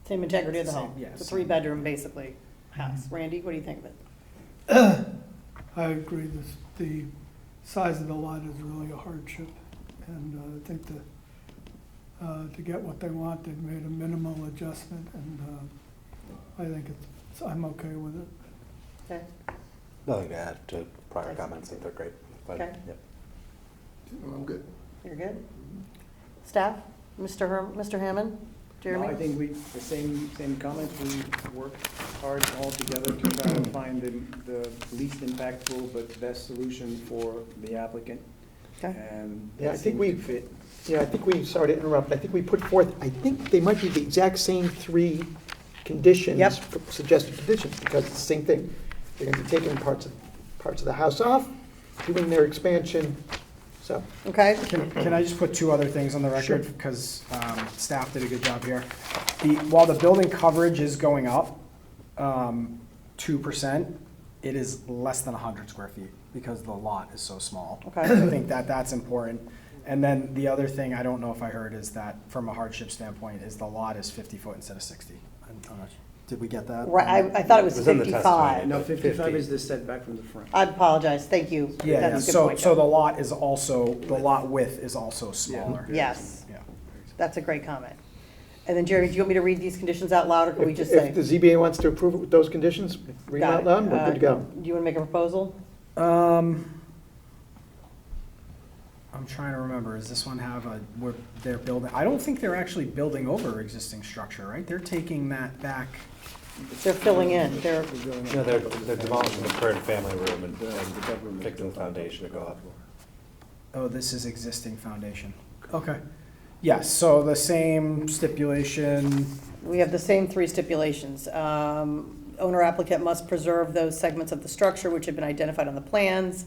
Same integrity of the Same, home. yeah, It's a same. 3-bedroom, basically, house. Randy, what do you think of it? I agree, the size of the lot is really a hardship, and I think to get what they want, they've made a minimal adjustment, and I think I'm okay with it. Okay. Nothing to add to prior comments, I think they're great. But, Okay. yep. I'm good. You're good? Staff? Mr. Hammond? No, Jeremy? I think the same comments, we worked hard all together to try to find the least impactful but best solution for the applicant. Okay. And Yeah, I it think seemed to fit. sorry to interrupt, I think we put forth, I think they might be the exact same 3 conditions. Yep. Suggested conditions, because it's the same thing. They're gonna be taking parts of the house off, doing their expansion, so. Okay. Can I just put 2 other things on the Sure. record? Because staff did a good job here. While the building coverage is going up 2%, it is less than 100 square feet because the lot is so small. Okay. I think that's important. And then the other thing, I don't know if I heard, is that from a hardship standpoint, is the lot is 50 foot instead of 60. Did we get that? Right, I thought it was It was in the 55. No, 55 is the setback from the front. I apologize, thank you. Yeah, That's a good so point, the Joe. lot is also, the lot width is also smaller. Yes, Yeah. that's a great comment. And then Jeremy, do you want me to read these conditions out loud, or can we just If the say? ZBA wants to approve it with those conditions, read them Got out it. loud, we're good to go. Do you want to make a proposal? I'm trying to remember, does this one have where they're building, I don't think they're actually building over existing structure, right? They're taking that back. They're filling in, they're, No, they're demolishing the current family room and fixing the foundation to go up. Oh, this is existing foundation. Okay. Yes, so the same stipulation, we have the same 3 stipulations. Owner applicant must preserve those segments of the structure which have been identified on the plans.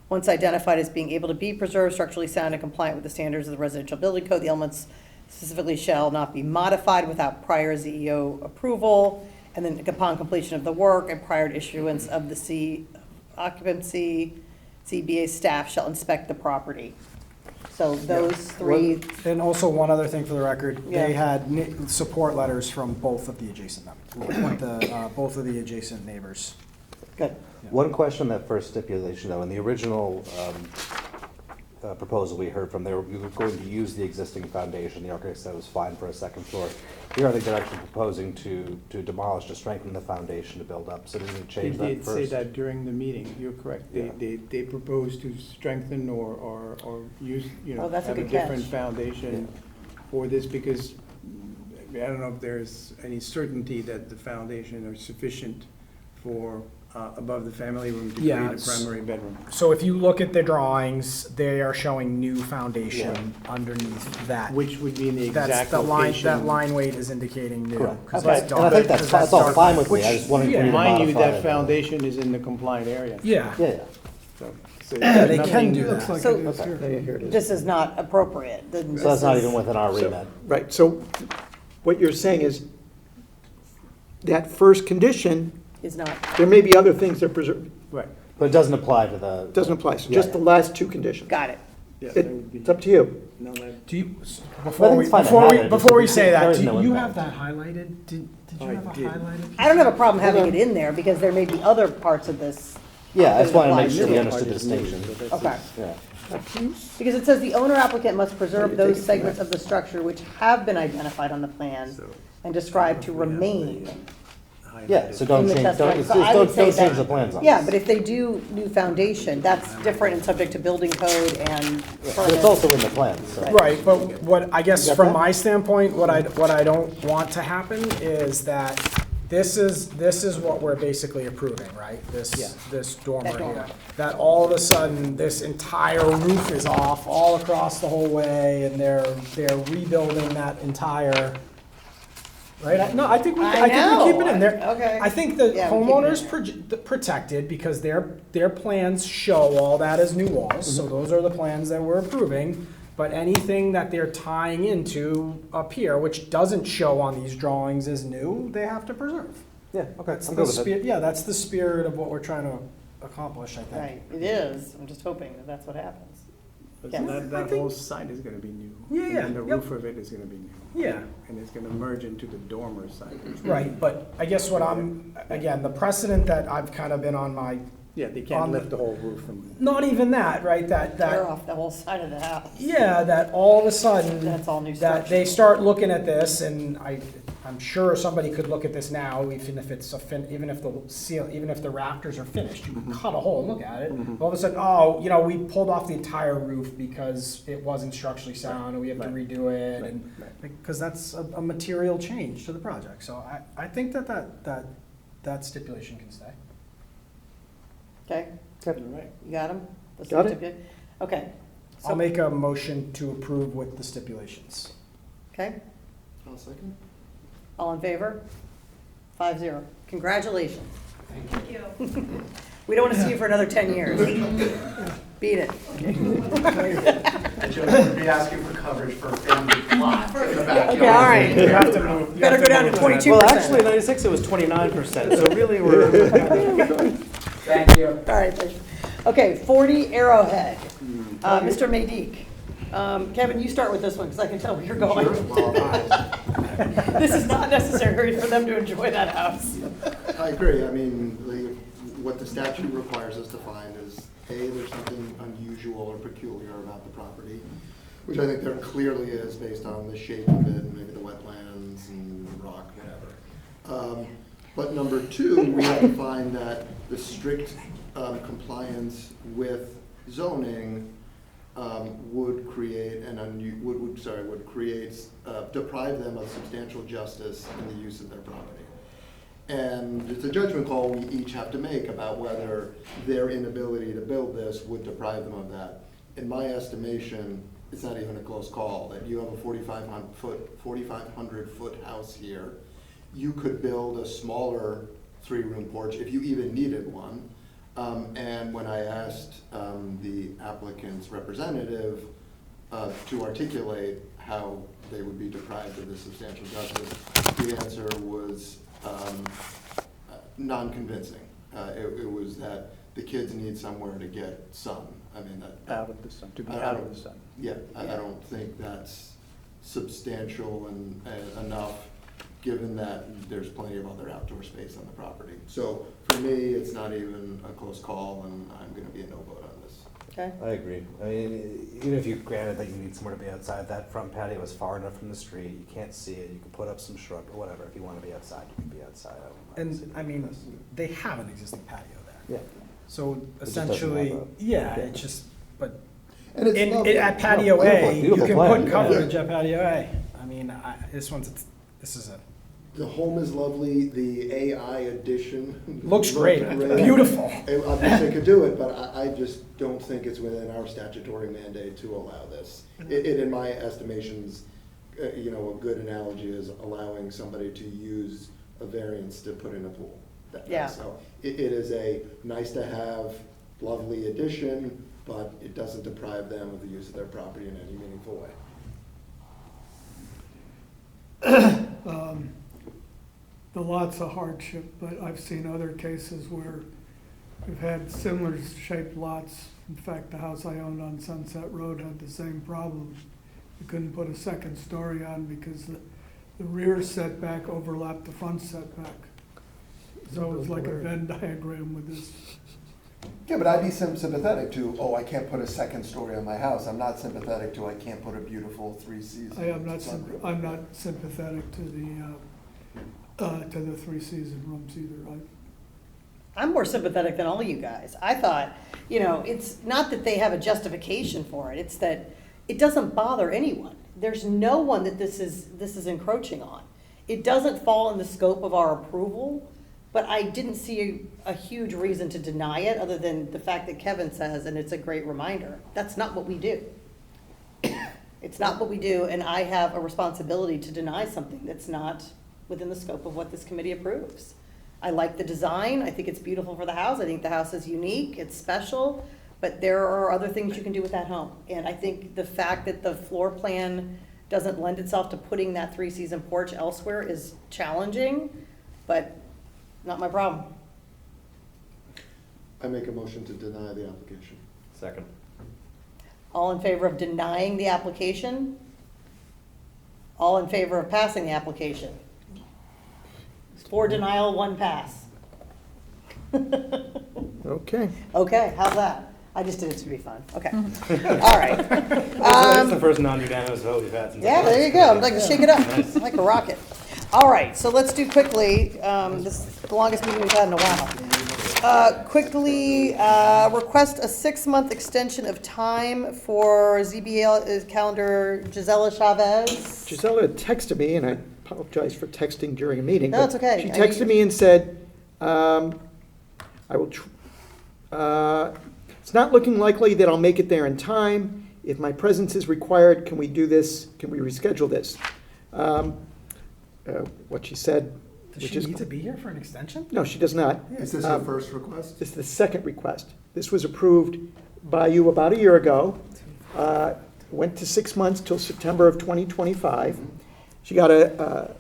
Once identified as being able to be preserved, structurally sound and compliant with the standards of the residential building code, the elements specifically shall not be modified without prior ZEO approval. And then upon completion of the work and prior to issuance of the occupancy, ZBA staff shall inspect the property. So those 3, and also one other thing for the record, they Yeah. had support letters from both of the adjacent, both of the adjacent neighbors. good. One question on that first stipulation, though, in the original proposal we heard from, we were going to use the existing foundation, the architect said it was fine for a 2nd floor. Here, I think they're actually proposing to demolish, to strengthen the foundation to build up, so did we They change that did first? say that during the meeting, you're correct. Yeah. They proposed to strengthen or use, Oh, that's a have a good different catch. foundation for this, because I don't know if there's any certainty that the foundation are sufficient for above the family room to create Yeah, a primary bedroom. So if you look at the drawings, they are showing new foundation underneath that. Which would be in the That's exact the line, location. that line weight is indicating new. Correct. 'cause Okay. that's And I dark- think that's because fi- that's all dark fine line. with me. I just wanted yeah. for you to Mind you, modify that it. foundation is in the compliant area. Yeah, Yeah, So yeah, they nothing- can do Looks that. like So- it is here. Yeah, here it is. This is not appropriate. so that's not even within our remit. Right, so what you're saying is, that first condition, Is not, there may be other things that preserve, Right, But it doesn't apply to the. doesn't apply, so Yeah, just yeah. the last 2 conditions. got it. yeah, It- that would be, It's up to you. no, that, Do you, I before think we, it's fine to before have we, it, before we just- say there that, is do no you impact. have that highlighted? Did you I have a did. highlighted? I don't have a problem having it in there, because there may be other parts of this. Yeah, I just wanted to make sure we Yeah. understood the distinction. Okay. Yeah. Because it says the owner applicant must preserve those segments of the structure which have been identified on the plan and described to remain. Yeah, so don't In the change, test plan. don't, So I would don't say change that- the plans on Yeah, this. but if they do new foundation, that's different and subject to building code and. But it's also in the plans, so. Right, but what, I guess You got from that? my standpoint, what I don't want to happen is that This is what we're basically approving, right? Yeah. This dormer That dormer. here. That all of a sudden, this entire roof is off all across the whole way, and they're rebuilding that entire, right? I think we keep it in there. Okay. I think the Yeah, we keep it in homeowners protected because their plans show all that as new walls, so those are the plans that we're approving. But anything that they're tying into up here, which doesn't show on these drawings as new, they have to preserve. Yeah, okay, That's I'm the good with it. spirit, yeah, that's the spirit of what we're trying to accomplish, I think. Right, it is. I'm just hoping that that's what happens. But Yes. that whole side is gonna be new. Yeah, And the yep. roof of it is gonna be new. Yeah, And it's gonna merge into the dormer side. right, but I guess what again, the precedent that I've kind of been on my, Yeah, they On can't the- lift the whole roof from. not even that, right, Tear that, off the whole side of the house. yeah, that all of a sudden. That's all new That structure. they start looking at this, and I'm sure somebody could look at this now, even if it's even if the rafters are finished, you can cut a hole and look at it. All of a sudden, oh, we pulled off the entire roof because it wasn't structurally sound, and we have to Right. redo it, Right, and, right. because that's a material change to the project, so I think that stipulation can stay. Okay, All right. you got them? Got it. Okay. I'll make a motion to approve with the stipulations. Okay, I'll second. all in favor? 5-0. Congratulations. Thank you. We don't want to see you for another 10 years. Beat it. I just would be asking for coverage for a family plot in the backyard. Okay, all right. You have to move. you Better have go down to move 22. Well, actually, in '96 it was 29%, so really we're. Thank you. All right, thank you. Okay, 40 Arrowhead. Mr. Maydick. Kevin, you start with this one, because I can tell where you're going. Well, This is not necessary for them to enjoy that house. I agree. I mean, what the statute requires us to find is, A, there's something unusual or peculiar about the property, which I think there clearly is based on the shape of it, and maybe the wetlands and rock, whatever. But number two, we have to find that the strict compliance with zoning would create deprive them of substantial justice in the use of their property. And it's a judgment call we each have to make about whether their inability to build this would deprive them of that. In my estimation, it's not even a close call, that you have a 4,500 foot house here. You could build a smaller 3-room porch if you even needed one. And when I asked the applicant's representative to articulate how they would be deprived of this substantial justice, the answer was non-convincing. It was that the kids need somewhere to get sun. I mean, Out of the sun, to be out of the sun. Yeah, I don't think that's substantial and enough, given that there's plenty of other outdoor space on the property. So for me, it's not even a close call, and I'm gonna be a no vote on this. Okay, I agree. I mean, even if you granted that you need somewhere to be outside, that front patio is far enough from the street, you can't see it, you can put up some shrub or whatever. If you want to be outside, you can be outside. And, I mean, they have an existing patio there. Yeah. So doesn't essentially, have a- yeah, it's just, but And it's lovely. at patio No, A, beautiful, you beautiful can plan, put yeah. coverage at patio A. I mean, this is a, The home is lovely, the AI addition. looks great, looked beautiful. I wish they could do it, but I just don't think it's within our statutory mandate to allow this. It, in my estimations, a good analogy is allowing somebody to use a variance to put in a pool. Yeah. So it is a nice to have, lovely addition, but it doesn't deprive them of the use of their property in any meaningful way. The lot's a hardship, but I've seen other cases where we've had similar shaped lots. In fact, the house I owned on Sunset Road had the same problem. You couldn't put a second story on because the rear setback overlapped the front setback. So it was like a Venn diagram with this. Yeah, but I'd be sympathetic to, I can't put a second story on my house. I'm not sympathetic to, I can't put a beautiful 3 seasons. I'm not sympathetic to the 3 season rooms either. I'm more sympathetic than all of you guys. I thought, it's not that they have a justification for it, it's that it doesn't bother anyone. There's no one that this is encroaching on. it doesn't fall in the scope of our approval, but I didn't see a huge reason to deny it, other than the fact that Kevin says, and it's a great reminder, that's not what we do. It's not what we do, and I have a responsibility to deny something that's not within the scope of what this committee approves. I like the design, I think it's beautiful for the house, I think the house is unique, it's special, but there are other things you can do with that home. And I think the fact that the floor plan doesn't lend itself to putting that three-season porch elsewhere is challenging, but not my problem. I make a motion to deny the application. Second. All in favor of denying the application? All in favor of passing the application? 4 denial, 1 pass. Okay. Okay, how's that? I just did it to be fun. Okay. All right. That's the first non-unanimous vote we've had since. Yeah, there you go. I'd like to shake it up, like a rocket. All right, so let's do quickly, this is the longest meeting we've had in a while. Quickly, request a 6-month extension of time for ZBA calendar Gisela Chavez. Gisela texted me, and I apologize for texting during a meeting. No, but it's okay. She I mean, texted me and said, I will, it's not looking likely that I'll make it there in time. If my presence is required, can we do this? Can we reschedule this? What she said, Does which she is. need to be here for an extension? No, she does not. Is this your first request? This is the second request. This was approved by you about a year ago. Went to 6 months till September of 2025. She got a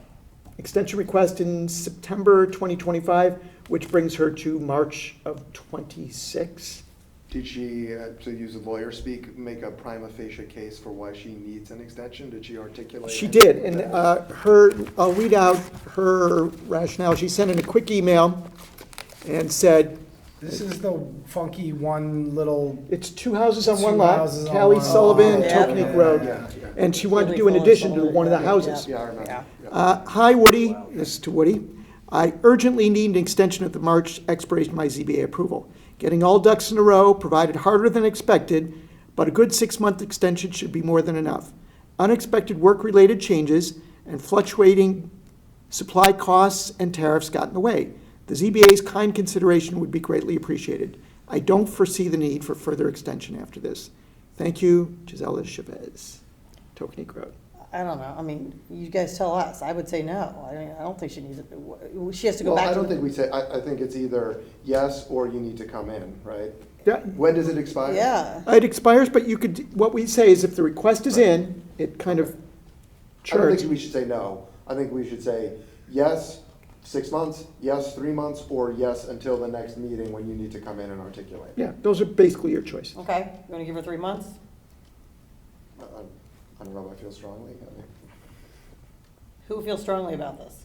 extension request in September 2025, which brings her to March of 26. Did she, to use a lawyer speak, make a prima facie case for why she needs an extension? Did she articulate? She did, and I'll read out her rationale. She sent in a quick email and said, This is the funky one little. it's 2 houses on one Two lot, houses on Callie one Sullivan, lot. Tokenique Yeah. Road, Yeah, yeah. and she wanted to Really do an full of addition to solar, one of the yeah. houses. Yeah, I remember. Yeah. Yeah. Hi, Woody. This is to Woody. I urgently need an extension of the March expiration of my ZBA approval. Getting all ducks in a row provided harder than expected, but a good 6-month extension should be more than enough. Unexpected work-related changes and fluctuating supply costs and tariffs got in the way. The ZBA's kind consideration would be greatly appreciated. I don't foresee the need for further extension after this. Thank you, Gisela Chavez, Tokenique Road. I don't know. I mean, you guys tell us. I would say no. I mean, I don't think she needs it. She has to go Well, back I to. don't think we say, I think it's either yes or you need to come in, right? Yeah, When does it expire? Yeah. it expires, but you could, what we say is if the request is in, it kind of I don't churns. think we should say no. I think we should say yes, 6 months, yes, 3 months, or yes until the next meeting when you need to come in and articulate. Yeah, those are basically your choices. Okay, you want to give her 3 months? I don't know if I feel strongly. Who feels strongly about this?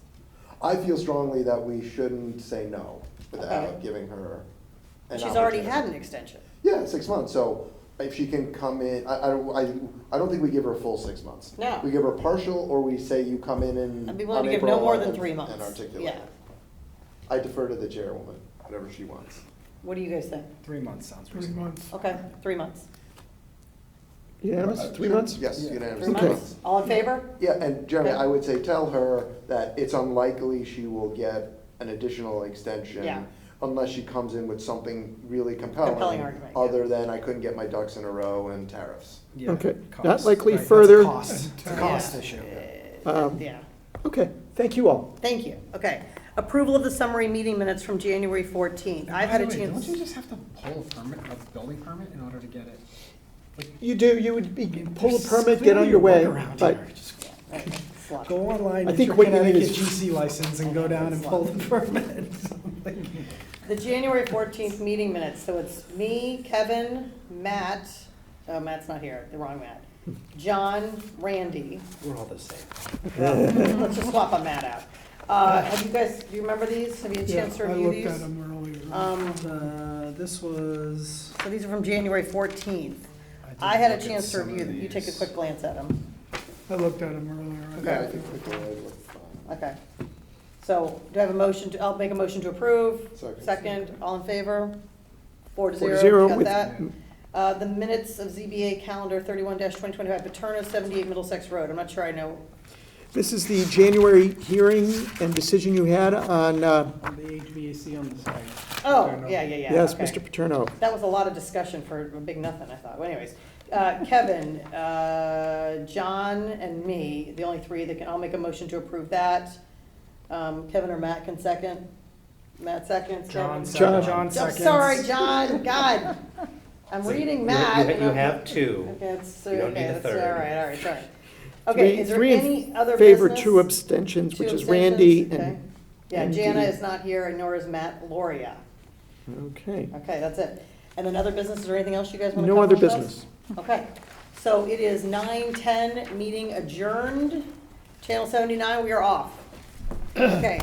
I feel strongly that we shouldn't say no without Okay. giving her an She's already opportunity. had an extension. Yeah, 6 months, so if she can come in, I don't think we give her a full 6 months. No. We give her partial, or we say you come in and. I'd be willing on to give no April more than 11th 3 months. And articulate. Yeah. I defer to the chairwoman, whatever she wants. What do you guys think? 3 months sounds 3 reasonable. months. Okay, 3 months. Unanimous, 3 months? Yes, unanimous. 3 Okay. months. All in favor? Yeah, and Jeremy, Okay. I would say, tell her that it's unlikely she will get an additional extension. Yeah. Unless she comes in with something really Compelling compelling, argument, yeah. other than I couldn't get my ducks in a row and tariffs. Yeah, Okay, cost. not likely Right, that's a further. cost. It's a cost Yeah. issue. Yeah. Okay, thank you all. Thank you. Okay. Approval of the summary meeting minutes from January 14th. I've had a By the way, chance. Don't you just have to pull a permit, a building permit in order to get it? You do, you would be, pull a There's permit, get clearly a underway, workaround but here. Just Flush. Go online, I get think your what you need Connecticut is- GC license and go down and pull the permit. The January 14th meeting minutes, so it's me, Kevin, Matt, oh, Matt's not here, the wrong Matt. John, Randy. We're all the same. Let's just swap a Matt out. Have you guys, do you remember these? Have you had a Yeah, chance to I review looked these? at them earlier. This was. So these are from January 14th. I had a chance to review them. You take a quick glance at them. I looked at them earlier. Yeah, I think the delay looked fine. Okay. So do I have a motion to, I'll make a motion to approve. Second. Second, all in favor? 4 to 4 to 0, 0 got with- that. The minutes of ZBA calendar 31-2025, Paterno 78 Middlesex Road. I'm not sure I know. This is the January hearing and decision you had on, On the HVAC on the side. Oh, Turn off. yeah, yeah, yeah. yes, okay. Mr. Paterno. That was a lot of discussion for a big nothing, I thought. Well, anyways, Kevin, John, and me, the only three that can, I'll make a motion to approve that. Kevin or Matt can second. Matt seconds. John, Kevin- John. John Oh, seconds. sorry, John, God. I'm reading Matt. You and I'm- have two. Okay, it's, You don't okay, need a that's, third. all right, sorry. Okay, is there Three in any other favor, business? 2 abstentions, Two which is abstentions? Randy Okay. and, Yeah, and Jana Dee. is not here, and nor is Matt Loria. Okay. Okay, that's it. And then other business, is there anything else you guys want to cover No other with us? business. Okay, so it is 9:10, meeting adjourned. Channel 79, we are off. Okay.